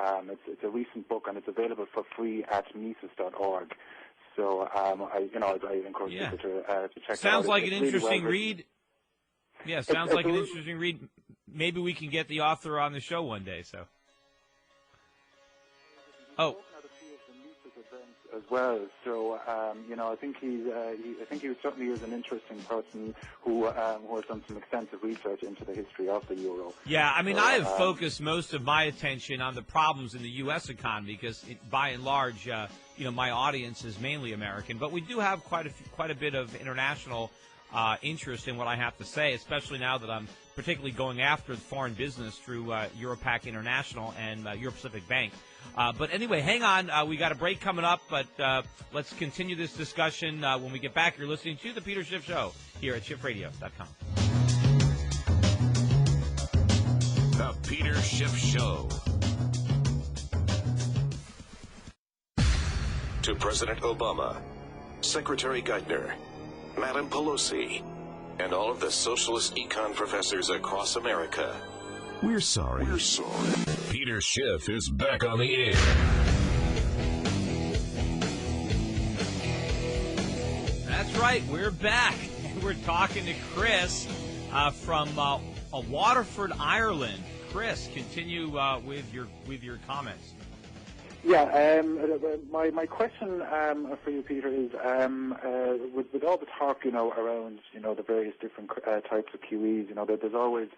It's a recent book, and it's available for free at Mises.org. So I encourage people to check it out. Sounds like an interesting read. Yeah, sounds like an interesting read. Maybe we can get the author on the show one day. So. Oh. as well. So I think he certainly is an interesting person who has done some extensive research into the history of the euro. Yeah, I mean, I have focused most of my attention on the problems in the U.S. economy because, by and large, my audience is mainly American, but we do have quite a bit of international interest in what I have to say, especially now that I'm particularly going after the foreign business through Europac International and Euro Pacific Bank. But anyway, hang on. We got a break coming up, but let's continue this discussion when we get back. You're listening to The Peter Schiff Show here at SchiffRadio.com. The Peter Schiff Show. To President Obama, Secretary Geithner, Madam Pelosi, and all of the socialist econ professors across America. We're sorry. We're sorry. Peter Schiff is back on the air. That's right. We're back. We're talking to Chris from Waterford, Ireland. Chris, continue with your comments. Yeah, my question for you, Peter, is with all the talk, around, the various different types of QEs, there's always,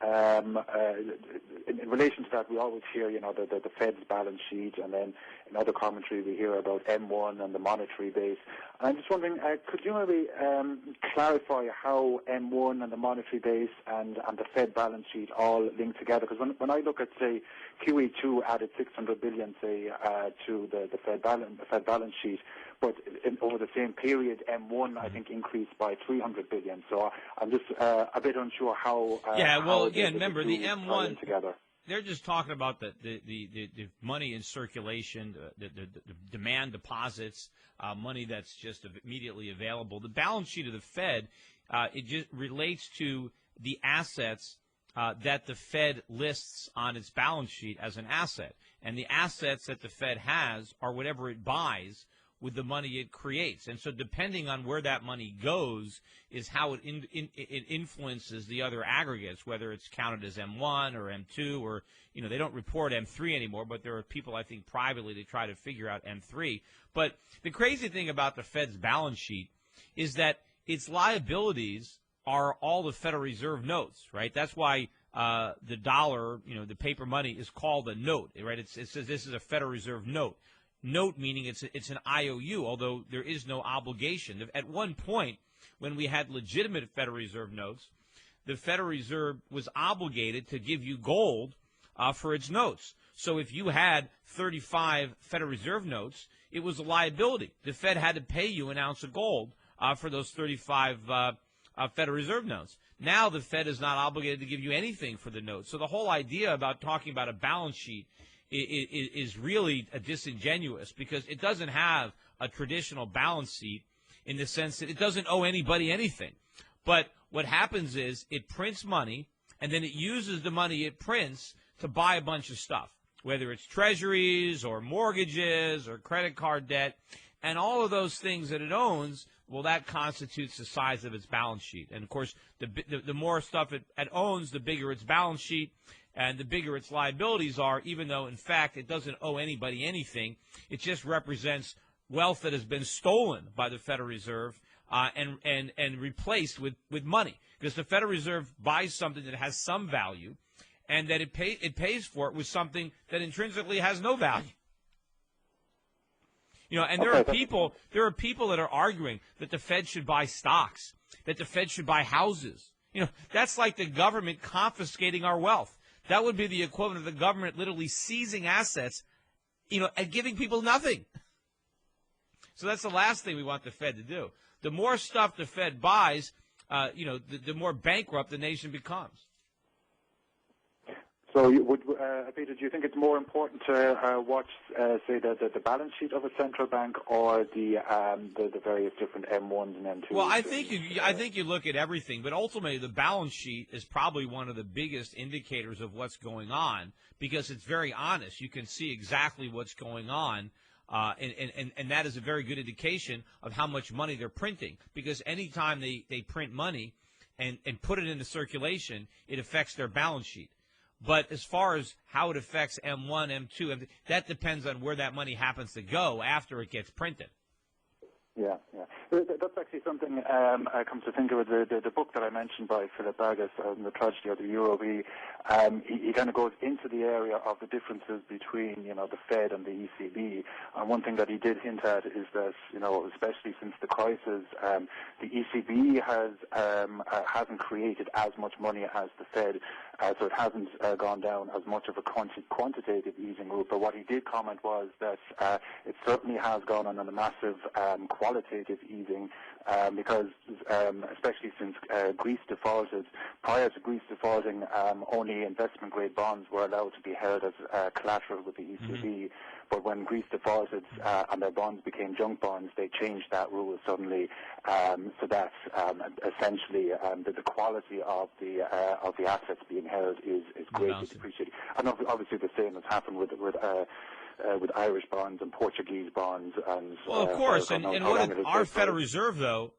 in relation to that, we always hear, the Fed's balance sheet, and then in other commentary we hear about M1 and the monetary base. And I'm just wondering, could you maybe clarify how M1 and the monetary base and the Fed balance sheet all link together? Because when I look at, say, QE2 added $600 billion, say, to the Fed balance sheet, but over the same period, M1 I think increased by $300 billion. So I'm just a bit unsure how. Again, remember the M1 together. They're just talking about the money in circulation, the demand deposits, money that's just immediately available. The balance sheet of the Fed, it just relates to the assets that the Fed lists on its balance sheet as an asset. And the assets that the Fed has are whatever it buys with the money it creates. And so depending on where that money goes is how it influences the other aggregates, whether it's counted as M1 or M2 or, they don't report M3 anymore, but there are people, I think, privately that try to figure out M3. But the crazy thing about the Fed's balance sheet is that its liabilities are all the Federal Reserve notes, right? That's why the dollar, the paper money is called a note, right? It says this is a Federal Reserve note. Note meaning it's an IOU, although there is no obligation. At one point, when we had legitimate Federal Reserve notes, the Federal Reserve was obligated to give you gold for its notes. So if you had 35 Federal Reserve notes, it was a liability. The Fed had to pay you an ounce of gold for those 35 Federal Reserve notes. Now the Fed is not obligated to give you anything for the notes. So the whole idea about talking about a balance sheet is really disingenuous because it doesn't have a traditional balance sheet in the sense that it doesn't owe anybody anything. But what happens is it prints money, and then it uses the money it prints to buy a bunch of stuff, whether it's treasuries or mortgages or credit card debt. And all of those things that it owns, well, that constitutes the size of its balance sheet. And, of course, the more stuff it owns, the bigger its balance sheet. And the bigger its liabilities are, even though, in fact, it doesn't owe anybody anything. It just represents wealth that has been stolen by the Federal Reserve and replaced with money. Because the Federal Reserve buys something that has some value, and that it pays for it with something that intrinsically has no value. And there are people that are arguing that the Fed should buy stocks, that the Fed should buy houses. That's like the government confiscating our wealth. That would be the equivalent of the government literally seizing assets, and giving people nothing. So that's the last thing we want the Fed to do. The more stuff the Fed buys, the more bankrupt the nation becomes. So, Peter, do you think it's more important to watch, say, the balance sheet of a central bank or the various different M1s and M2s? Well, I think you look at everything, but ultimately the balance sheet is probably one of the biggest indicators of what's going on because it's very honest. You can see exactly what's going on, and that is a very good indication of how much money they're printing because anytime they print money and put it into circulation, it affects their balance sheet. But as far as how it affects M1, M2, that depends on where that money happens to go after it gets printed. Yeah. That's actually something I come to think of. The book that I mentioned by Philip Bagas, The Tragedy of the Euro, he kind of goes into the area of the differences between, the Fed and the ECB. And one thing that he did hint at is that, especially since the crisis, the ECB hasn't created as much money as the Fed, so it hasn't gone down as much of a quantitative easing route. But what he did comment was that it certainly has gone on a massive qualitative easing, because especially since Greece defaulted, prior to Greece defaulting, only investment-grade bonds were allowed to be held as collateral with the ECB. Mm-hmm. But when Greece defaulted and their bonds became junk bonds, they changed that rule suddenly, so that essentially the quality of the assets being held is greatly depreciated. And obviously the same has happened with Irish bonds and Portuguese bonds. And well, of course, and what did our Federal Reserve, though?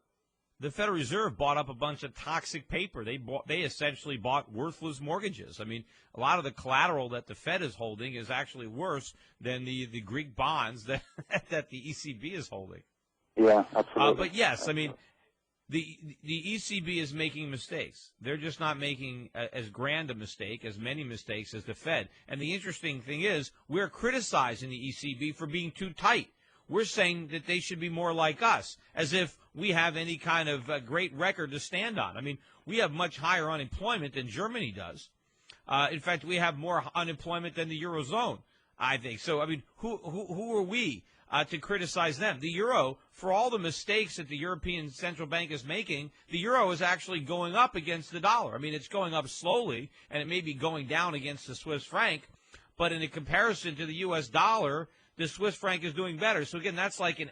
The Federal Reserve bought up a bunch of toxic paper. They essentially bought worthless mortgages. I mean, a lot of the collateral that the Fed is holding is actually worse than the Greek bonds that the ECB is holding. Yeah, absolutely. But yes, I mean, the ECB is making mistakes. They're just not making as grand a mistake, as many mistakes as the Fed. And the interesting thing is, we're criticizing the ECB for being too tight. We're saying that they should be more like us, as if we have any kind of great record to stand on. I mean, we have much higher unemployment than Germany does. In fact, we have more unemployment than the Eurozone, I think. So, I mean, who are we to criticize them? The euro, for all the mistakes that the European Central Bank is making, the euro is actually going up against the dollar. I mean, it's going up slowly, and it may be going down against the Swiss franc, but in a comparison to the U.S. dollar, the Swiss franc is doing better. So again, that's like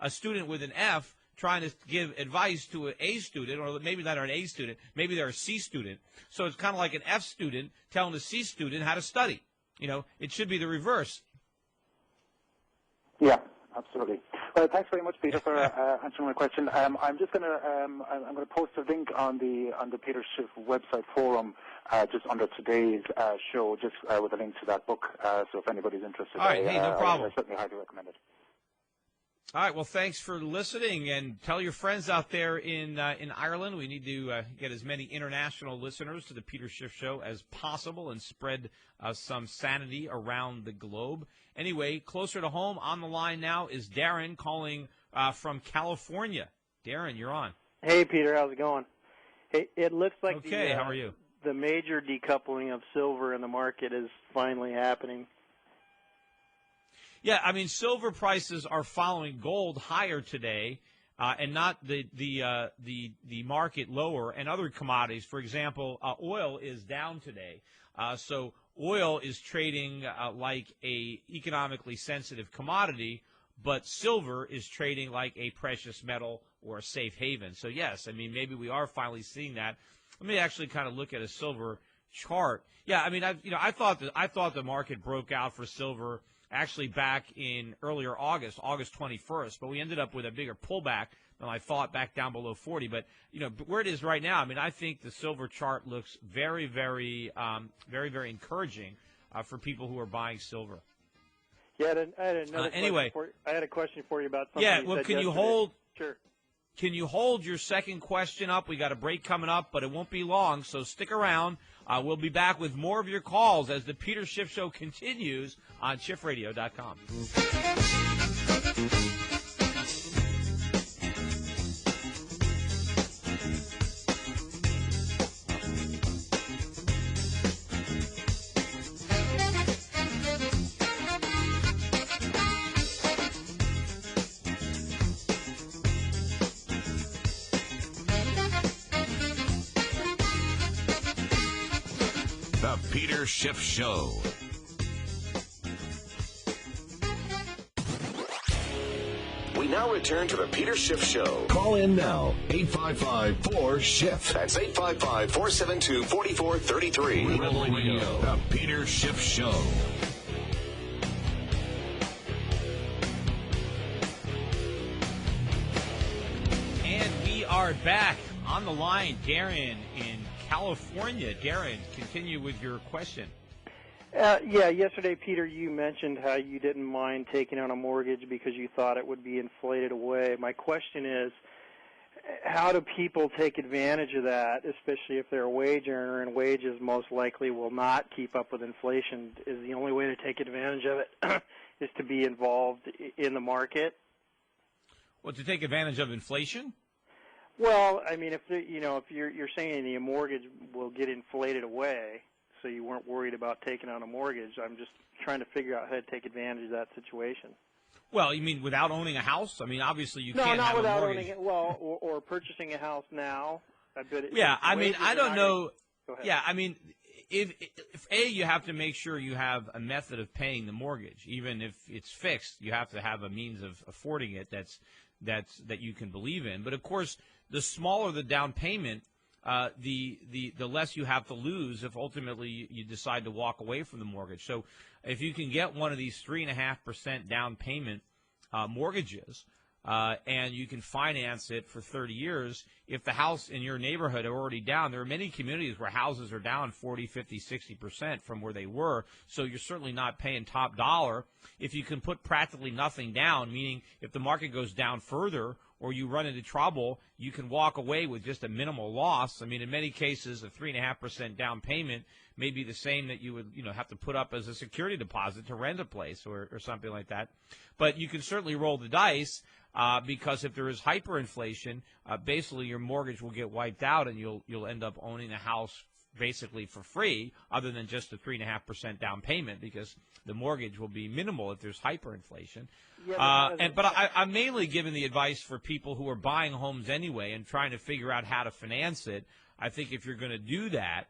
a student with an F trying to give advice to an A student, or maybe not an A student, maybe they're a C student. So it's kind of like an F student telling a C student how to study. It should be the reverse. Yeah, absolutely. Well, thanks very much, Peter, for answering my question. I'm just going to post a link on the Peter Schiff website forum just under today's show, just with a link to that book. So if anybody's interested, all right, hey, no problem. I certainly highly recommend it. All right, well, thanks for listening, and tell your friends out there in Ireland. We need to get as many international listeners to the Peter Schiff Show as possible and spread some sanity around the globe. Anyway, closer to home, on the line now is Darren calling from California. Darren, you're on. Hey, Peter, how's it going? Hey, it looks like okay. How are you? The major decoupling of silver in the market is finally happening. Yeah, I mean, silver prices are following gold higher today, and not the market lower, and other commodities. For example, oil is down today, so oil is trading like a economically sensitive commodity, but silver is trading like a precious metal or a safe haven. So yes, I mean, maybe we are finally seeing that. Let me actually kind of look at a silver chart. Yeah, I mean, I thought the market broke out for silver actually back in earlier August 21st, but we ended up with a bigger pullback than I thought, back down below 40. But where it is right now, I mean, I think the silver chart looks very, very, very encouraging for people who are buying silver. Yeah, I had another anyway, I had a question for you about something. Yeah, well, can you hold? Sure. Can you hold your second question up? We got a break coming up, but it won't be long, so stick around. We'll be back with more of your calls as the Peter Schiff Show continues on SchiffRadio.com. The Peter Schiff Show. We now return to the Peter Schiff Show. Call in now, 855-4-SCHIFF. That's 855-472-4433. Radio. The Peter Schiff Show. And we are back on the line. Darren in California. Darren, continue with your question. Yeah, yesterday, Peter, you mentioned how you didn't mind taking on a mortgage because you thought it would be inflated away. My question is, how do people take advantage of that, especially if they're a wage earner and wages most likely will not keep up with inflation? Is the only way to take advantage of it is to be involved in the market? Well, to take advantage of inflation? Well, I mean, if you're saying the mortgage will get inflated away, so you weren't worried about taking on a mortgage, I'm just trying to figure out how to take advantage of that situation. Well, you mean without owning a house? I mean, obviously you can't have a mortgage. No, not without owning it. Well, or purchasing a house now. Yeah, I mean, I don't know. Go ahead. Yeah, I mean, if you have to make sure you have a method of paying the mortgage, even if it's fixed, you have to have a means of affording it that you can believe in. But of course, the smaller the down payment, the less you have to lose if ultimately you decide to walk away from the mortgage. So if you can get one of these 3.5% down payment mortgages, and you can finance it for 30 years, if the house in your neighborhood are already down, there are many communities where houses are down 40, 50, 60% from where they were, so you're certainly not paying top dollar. If you can put practically nothing down, meaning if the market goes down further or you run into trouble, you can walk away with just a minimal loss. I mean, in many cases, a 3.5% down payment may be the same that you would, have to put up as a security deposit to rent a place or something like that. But you can certainly roll the dice because if there is hyperinflation, basically your mortgage will get wiped out and you'll end up owning a house basically for free, other than just a 3.5% down payment, because the mortgage will be minimal if there's hyperinflation. But I'm mainly giving the advice for people who are buying homes anyway and trying to figure out how to finance it. I think if you're going to do that,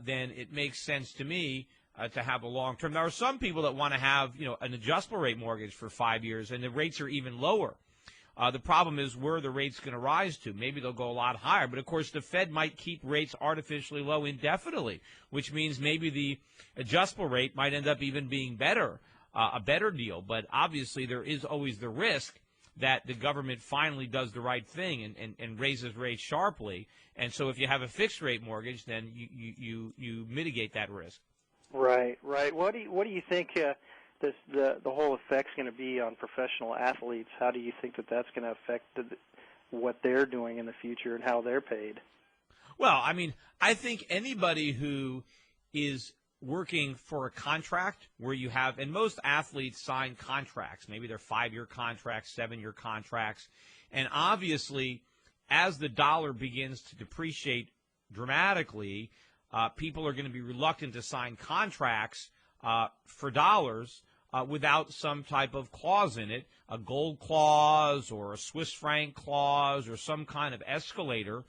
then it makes sense to me to have a long term. There are some people that want to have an adjustable rate mortgage for 5 years, and the rates are even lower. The problem is where are the rates going to rise to? Maybe they'll go a lot higher. But, of course, the Fed might keep rates artificially low indefinitely, which means maybe the adjustable rate might end up even being better, a better deal. But obviously there is always the risk that the government finally does the right thing and raises rates sharply. And so if you have a fixed rate mortgage, then you mitigate that risk. Right. What do you think the whole effect's going to be on professional athletes? How do you think that's going to affect what they're doing in the future and how they're paid? Well, I mean, I think anybody who is working for a contract where you have, and most athletes sign contracts, maybe they're 5-year contracts, 7-year contracts, and obviously as the dollar begins to depreciate dramatically, people are going to be reluctant to sign contracts for dollars without some type of clause in it, a gold clause or a Swiss franc clause or some kind of escalator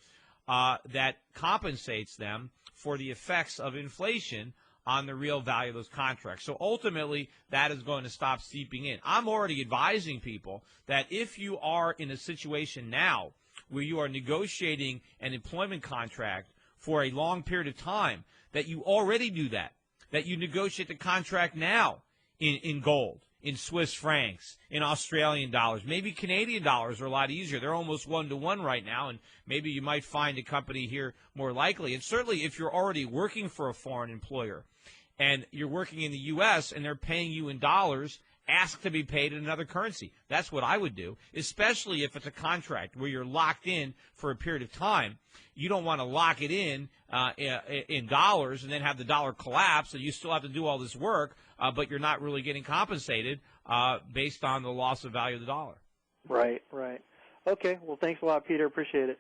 that compensates them for the effects of inflation on the real value of those contracts. So ultimately, that is going to stop seeping in. I'm already advising people that if you are in a situation now where you are negotiating an employment contract for a long period of time, that you already do that you negotiate the contract now in gold, in Swiss francs, in Australian dollars. Maybe Canadian dollars are a lot easier. They're almost 1-to-1 right now, and maybe you might find a company here more likely. And certainly if you're already working for a foreign employer and you're working in the U.S. and they're paying you in dollars, ask to be paid in another currency. That's what I would do, especially if it's a contract where you're locked in for a period of time. You don't want to lock it in dollars and then have the dollar collapse, and you still have to do all this work, but you're not really getting compensated based on the loss of value of the dollar. Right. Okay, well, thanks a lot, Peter. Appreciate it.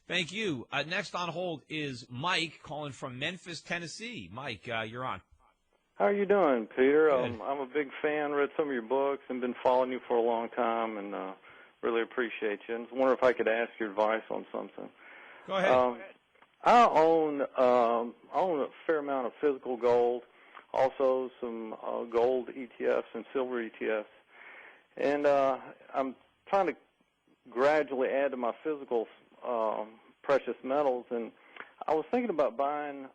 Thank you. Next on hold is Mike calling from Memphis, Tennessee. Mike, you're on. How are you doing, Peter? Good. I'm a big fan, read some of your books, and been following you for a long time, and really appreciate you. And I wonder if I could ask your advice on something. Go ahead. I own a fair amount of physical gold, also some gold ETFs and silver ETFs, and I'm trying to gradually add to my physical precious metals. And I was thinking about buying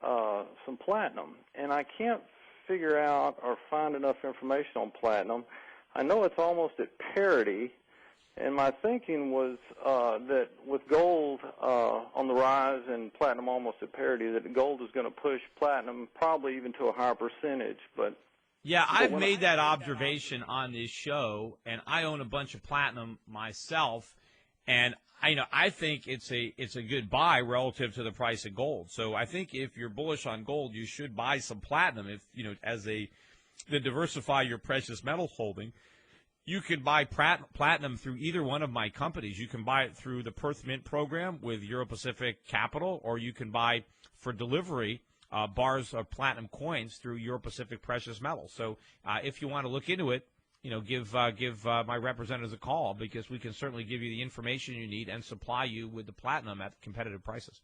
some platinum, and I can't figure out or find enough information on platinum. I know it's almost at parity And my thinking was that with gold on the rise and platinum almost at parity, that gold is going to push platinum probably even to a higher percentage. But yeah, I've made that observation on this show, and I own a bunch of platinum myself, and I think it's a good buy relative to the price of gold. So I think if you're bullish on gold, you should buy some platinum if to diversify your precious metal holding. You can buy platinum through either one of my companies. You can buy it through the Perth Mint program with Euro Pacific Capital, or you can buy for delivery bars of platinum coins through Euro Pacific Precious Metals. So if you want to look into it, give my representatives a call, because we can certainly give you the information you need and supply you with the platinum at competitive prices.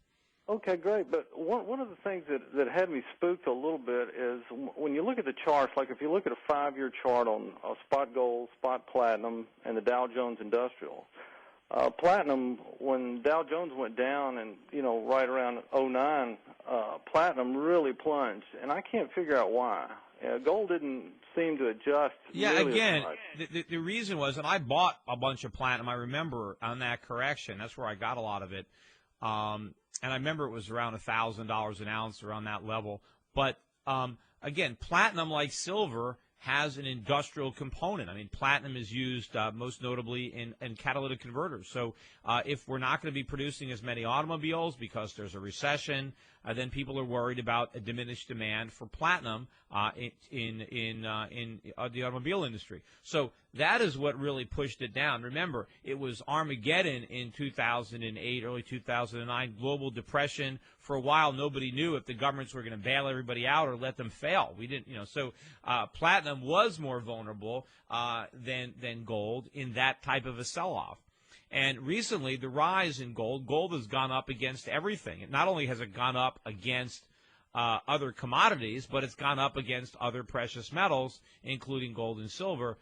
Okay, great. But one of the things that had me spooked a little bit is when you look at the charts, like if you look at a 5-year chart on spot gold, spot platinum, and the Dow Jones Industrial, platinum, when Dow Jones went down and, right around '09, platinum really plunged, and I can't figure out why. Gold didn't seem to adjust. Yeah, really again, as much. the reason was, and I bought a bunch of platinum, I remember, on that correction. That's where I got a lot of it. And I remember it was around $1,000 an ounce, around that level. But, again, platinum, like silver, has an industrial component. I mean, platinum is used most notably in catalytic converters. So if we're not going to be producing as many automobiles because there's a recession, then people are worried about a diminished demand for platinum in the automobile industry. So that is what really pushed it down. Remember, it was Armageddon in 2008, early 2009, global depression. For a while, nobody knew if the governments were going to bail everybody out or let them fail. We didn't, so platinum was more vulnerable than gold in that type of a sell-off. And recently, the rise in gold has gone up against everything. Not only has it gone up against other commodities, but it's gone up against other precious metals, including gold and silver.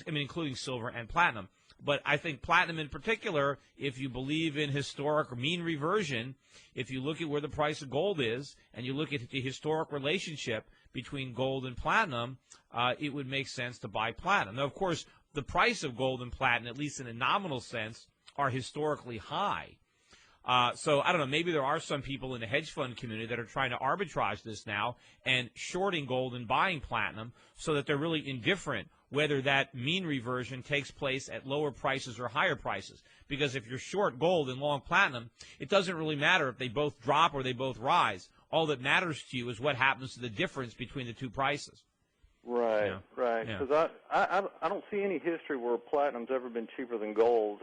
Including silver and platinum. But I think platinum in particular, if you believe in historic or mean reversion, if you look at where the price of gold is and you look at the historic relationship between gold and platinum, it would make sense to buy platinum. Now, of course, the price of gold and platinum, at least in a nominal sense, are historically high. So I don't know, maybe there are some people in the hedge fund community that are trying to arbitrage this now and shorting gold and buying platinum so that they're really indifferent whether that mean reversion takes place at lower prices or higher prices. Because if you're short gold and long platinum, it doesn't really matter if they both drop or they both rise. All that matters to you is what happens to the difference between the two prices. Right, right. Yeah. Because I don't see any history where platinum's ever been cheaper than gold.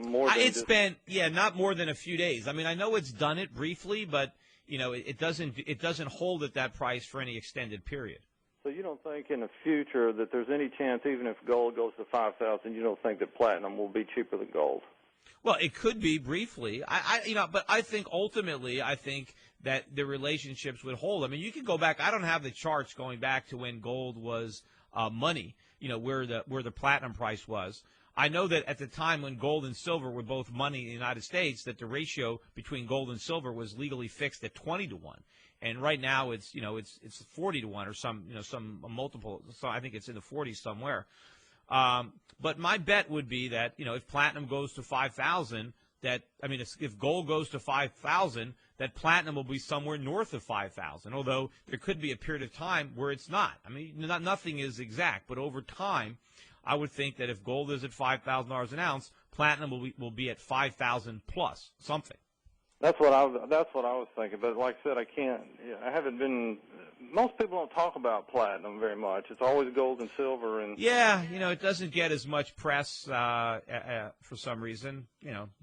More than it's been not more than a few days. I mean, I know it's done it briefly, but it doesn't hold at that price for any extended period. So you don't think in the future that there's any chance, even if gold goes to 5,000, you don't think that platinum will be cheaper than gold? Well, it could be briefly. But I think ultimately, that the relationships would hold. I mean, you can go back. I don't have the charts going back to when gold was money. Where the platinum price was. I know that at the time when gold and silver were both money in the United States, that the ratio between gold and silver was legally fixed at 20-1. And right now it's 40-1 or some multiple. So I think it's in the 40s somewhere. But my bet would be that if platinum goes to 5,000, if gold goes to 5,000, that platinum will be somewhere north of 5,000. Although there could be a period of time where it's not. I mean, nothing is exact, but over time, I would think that if gold is at $5,000 an ounce, platinum will be at 5,000 plus something. That's what I was thinking. But like I said, I haven't been. Most people don't talk about platinum very much. It's always gold and silver. And yeah, it doesn't get as much press for some reason.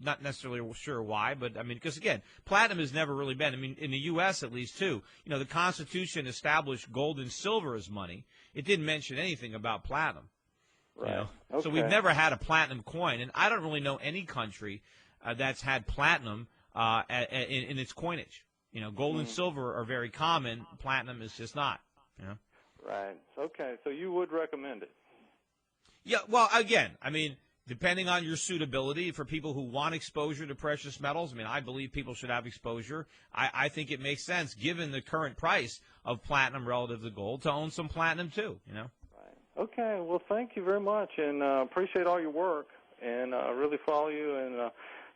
Not necessarily sure why, but because again, platinum has never really been. In the U.S. at least too. The Constitution established gold and silver as money. It didn't mention anything about platinum. Right. Okay. So we've never had a platinum coin, and I don't really know any country that's had platinum in its coinage. Gold and silver are very common. Platinum is just not. Right. Okay. So you would recommend it? Yeah. Well, again, depending on your suitability for people who want exposure to precious metals, I believe people should have exposure. I think it makes sense, given the current price of platinum relative to gold, to own some platinum too. Right. Okay. Well, thank you very much, and appreciate all your work. and I really follow you, and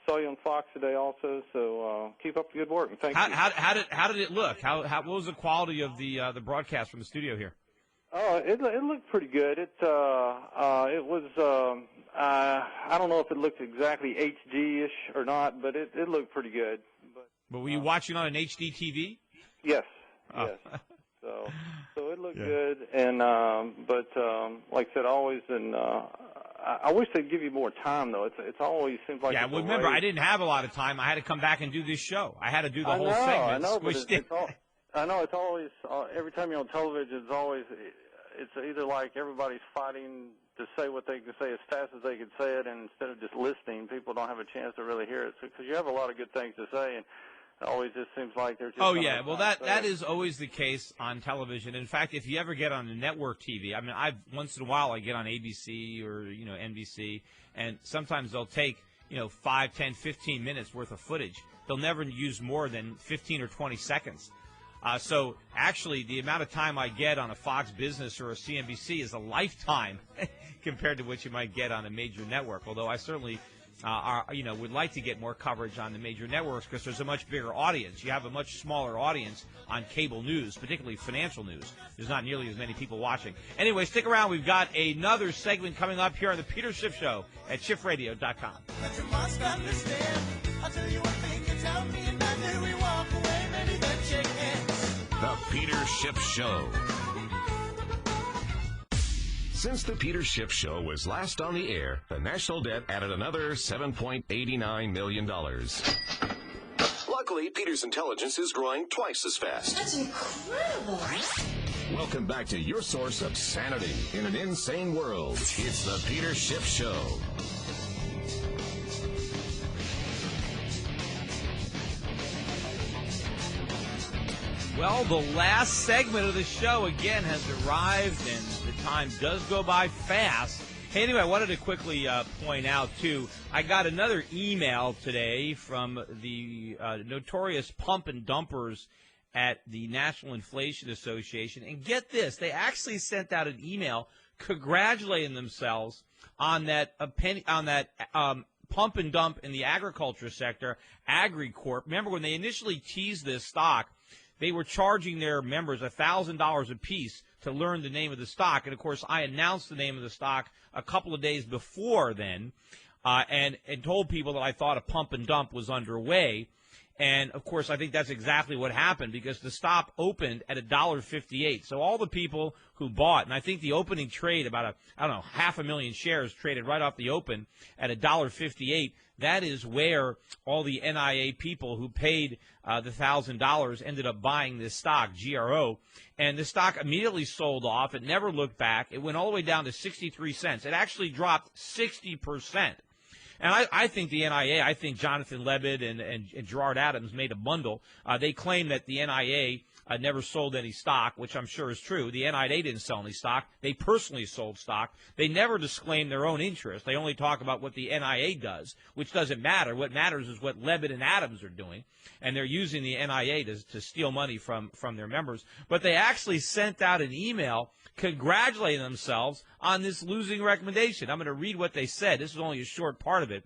saw you on Fox today also. So keep up the good work, and thank you. How did it look? What was the quality of the broadcast from the studio here? Oh, it looked pretty good. It was I don't know if it looked exactly HD-ish or not, but it looked pretty good. But were you watching on an HD TV? Yes. Oh. Yes. So it looked good, and but like I said, always I wish they'd give you more time though. It's always seems like well, remember I didn't have a lot of time. I had to come back and do this show. I had to do the whole segment. I know, but I know it's always every time you're on television, it's either like everybody's fighting to say what they can say as fast as they can say it, and instead of just listening, people don't have a chance to really hear it. Because you have a lot of good things to say, and it always just seems like they're just. Oh yeah, well that is always the case on television. In fact, if you ever get on a network TV, I mean, once in a while I get on ABC or NBC, and sometimes they'll take 5, 10, 15 minutes worth of footage. They'll never use more than 15 or 20 seconds. So actually, the amount of time I get on a Fox Business or a CNBC is a lifetime compared to what you might get on a major network. Although I certainly, would like to get more coverage on the major networks because there's a much bigger audience. You have a much smaller audience on cable news, particularly financial news. There's not nearly as many people watching. Anyway, stick around. We've got another segment coming up here on the Peter Schiff Show at SchiffRadio.com. But you must understand. I'll tell you one thing, you tell me another, we walk away, maybe then shake hands. The Peter Schiff Show. Since the Peter Schiff Show was last on the air, the national debt added another $7.89 million. Luckily, Peter's intelligence is growing twice as fast. That's incredible. Welcome back to your source of sanity in an insane world. It's the Peter Schiff Show. Well, the last segment of the show, again, has arrived, and the time does go by fast. Hey, anyway, I wanted to quickly point out, too, I got another email today from the notorious pump and dumpers at the National Inflation Association. And get this, they actually sent out an email congratulating themselves on that pump and dump in the agriculture sector, AgriCorp. Remember, when they initially teased this stock, they were charging their members $1,000 apiece to learn the name of the stock. And, of course, I announced the name of the stock a couple of days before then and told people that I thought a pump and dump was underway. And, of course, I think that's exactly what happened because the stock opened at $1.58. So all the people who bought, and I think the opening trade, about 500,000 shares traded right off the open at $1.58. That is where all the NIA people who paid the $1,000 ended up buying this stock, GRO. And the stock immediately sold off. It never looked back. It went all the way down to 63 cents. It actually dropped 60%. And I think the NIA, I think Jonathan Levitt and Gerard Adams made a bundle. They claim that the NIA never sold any stock, which I'm sure is true. The NIA didn't sell any stock. They personally sold stock. They never disclaim their own interest. They only talk about what the NIA does, which doesn't matter. What matters is what Levitt and Adams are doing, and they're using the NIA to steal money from their members. But they actually sent out an email congratulating themselves on this losing recommendation. I'm going to read what they said. This is only a short part of it.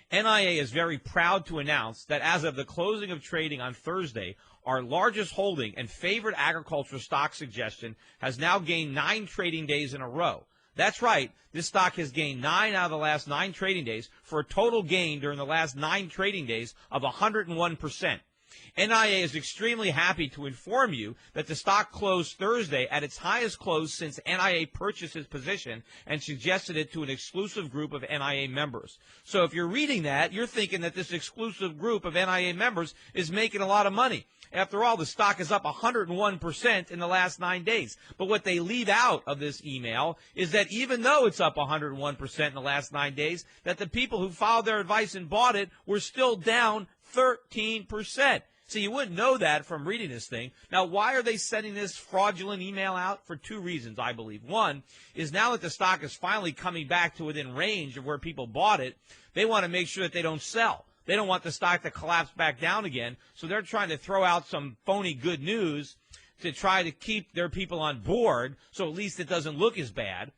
NIA is very proud to announce that as of the closing of trading on Thursday, our largest holding and favorite agricultural stock suggestion has now gained 9 trading days in a row. That's right. This stock has gained 9 out of the last 9 trading days for a total gain during the last 9 trading days of 101%. NIA is extremely happy to inform you that the stock closed Thursday at its highest close since NIA purchased its position and suggested it to an exclusive group of NIA members. So if you're reading that, you're thinking that this exclusive group of NIA members is making a lot of money. After all, the stock is up 101% in the last 9 days. But what they leave out of this email is that even though it's up 101% in the last 9 days, that the people who followed their advice and bought it were still down 13%. So you wouldn't know that from reading this thing. Now, why are they sending this fraudulent email out? For 2 reasons, I believe. One is now that the stock is finally coming back to within range of where people bought it, they want to make sure that they don't sell. They don't want the stock to collapse back down again, so they're trying to throw out some phony good news to try to keep their people on board, so at least it doesn't look as bad.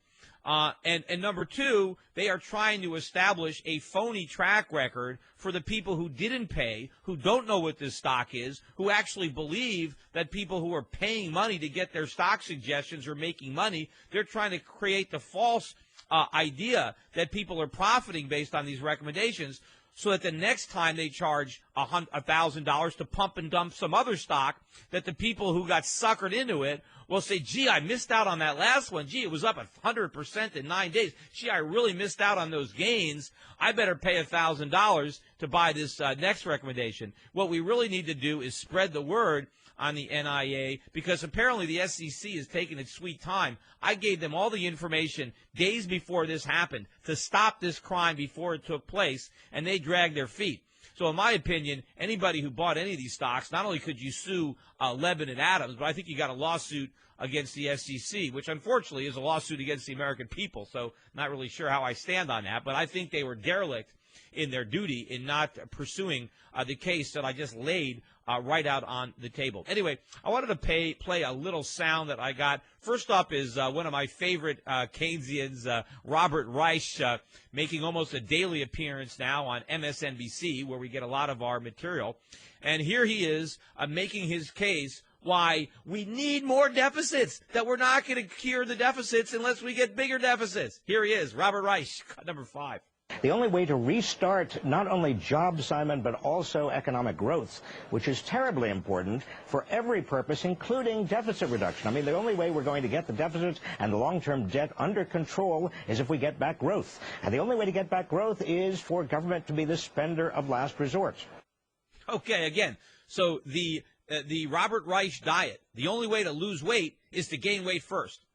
And number two, they are trying to establish a phony track record for the people who didn't pay, who don't know what this stock is, who actually believe that people who are paying money to get their stock suggestions are making money. They're trying to create the false idea that people are profiting based on these recommendations, so that the next time they charge $1,000 to pump and dump some other stock, that the people who got suckered into it will say, gee, I missed out on that last one. Gee, it was up 100% in 9 days. Gee, I really missed out on those gains. I better pay $1,000 to buy this next recommendation. What we really need to do is spread the word on the NIA, because apparently the SEC is taking its sweet time. I gave them all the information days before this happened to stop this crime before it took place, and they dragged their feet. So in my opinion, anybody who bought any of these stocks, not only could you sue Levin and Adams, but I think you got a lawsuit against the SEC, which unfortunately is a lawsuit against the American people. So not really sure how I stand on that, but I think they were derelict in their duty in not pursuing the case that I just laid right out on the table. Anyway, I wanted to play a little sound that I got. First up is one of my favorite Keynesians, Robert Reich, making almost a daily appearance now on MSNBC, where we get a lot of our material. And here he is making his case why we need more deficits, that we're not going to cure the deficits unless we get bigger deficits. Here he is, Robert Reich, cut number 5. The only way to restart not only jobs, Simon, but also economic growth, which is terribly important for every purpose, including deficit reduction. I mean, the only way we're going to get the deficits and the long-term debt under control is if we get back growth. And the only way to get back growth is for government to be the spender of last resort. Okay, again, so the Robert Reich diet, the only way to lose weight is to gain weight first.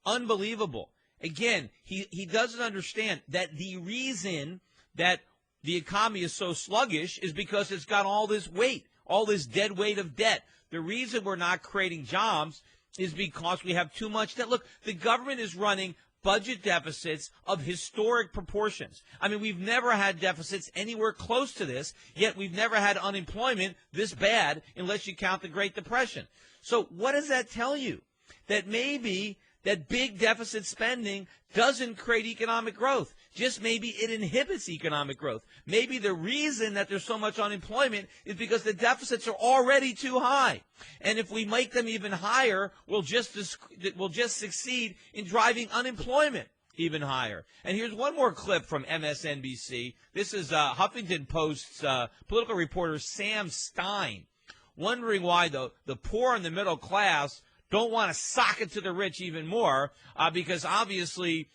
Unbelievable. Again, he doesn't understand that the reason that the economy is so sluggish is because it's got all this weight, all this dead weight of debt. The reason we're not creating jobs is because we have too much debt. Look, the government is running budget deficits of historic proportions. I mean, we've never had deficits anywhere close to this, yet we've never had unemployment this bad unless you count the Great Depression. So what does that tell you? That maybe that big deficit spending doesn't create economic growth. Just maybe it inhibits economic growth. Maybe the reason that there's so much unemployment is because the deficits are already too high. And if we make them even higher, we'll just succeed in driving unemployment even higher. And here's one more clip from MSNBC. This is Huffington Post's political reporter Sam Stein, wondering why the poor and the middle class don't want to sock it to the rich even more, because obviously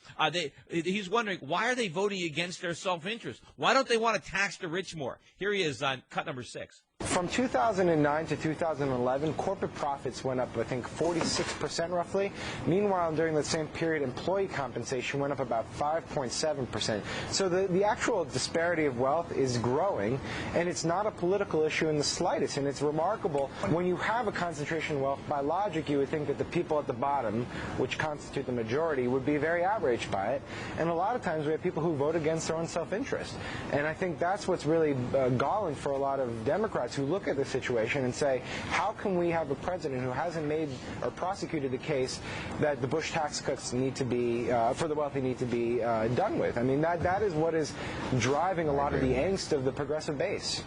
he's wondering, why are they voting against their self-interest? Why don't they want to tax the rich more? Here he is on cut number 6. From 2009 to 2011, corporate profits went up, I think, 46% roughly. Meanwhile, during the same period, employee compensation went up about 5.7%. So the actual disparity of wealth is growing, and it's not a political issue in the slightest. And it's remarkable, when you have a concentration of wealth, by logic, you would think that the people at the bottom, which constitute the majority, would be very outraged by it. And a lot of times we have people who vote against their own self-interest. And I think that's what's really galling for a lot of Democrats who look at the situation and say, how can we have a president who hasn't made or prosecuted the case that the Bush tax cuts need to be, for the wealthy, need to be done with? I mean, that is what is driving a lot of the angst of the progressive base.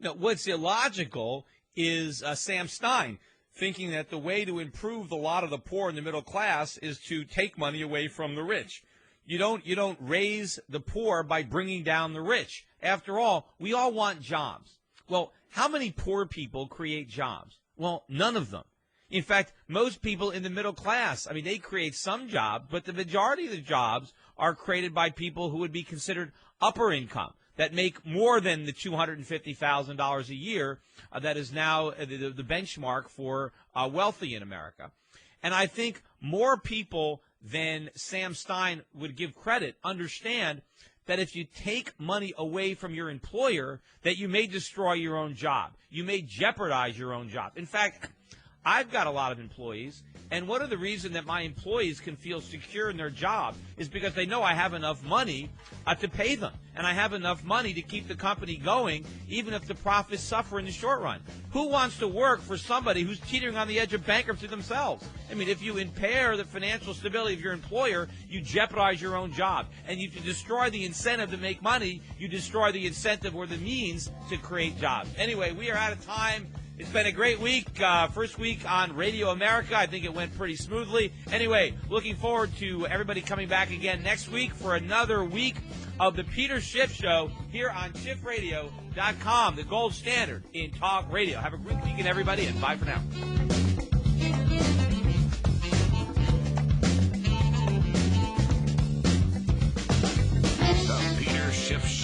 Now, what's illogical is Sam Stein thinking that the way to improve the lot of the poor and the middle class is to take money away from the rich. You don't raise the poor by bringing down the rich. After all, we all want jobs. Well, how many poor people create jobs? Well, none of them. In fact, most people in the middle class, I mean, they create some jobs, but the majority of the jobs are created by people who would be considered upper income, that make more than the $250,000 a year that is now the benchmark for wealthy in America. And I think more people than Sam Stein would give credit understand that if you take money away from your employer, that you may destroy your own job. You may jeopardize your own job. In fact, I've got a lot of employees, and one of the reasons that my employees can feel secure in their job is because they know I have enough money to pay them, and I have enough money to keep the company going, even if the profits suffer in the short run. Who wants to work for somebody who's teetering on the edge of bankruptcy themselves? I mean, if you impair the financial stability of your employer, you jeopardize your own job. And if you destroy the incentive to make money, you destroy the incentive or the means to create jobs. Anyway, we are out of time. It's been a great week. First week on Radio America. I think it went pretty smoothly. Anyway, looking forward to everybody coming back again next week for another week of the Peter Schiff Show here on SchiffRadio.com, the gold standard in talk radio. Have a great weekend, everybody, and bye for now. The Peter Schiff Show.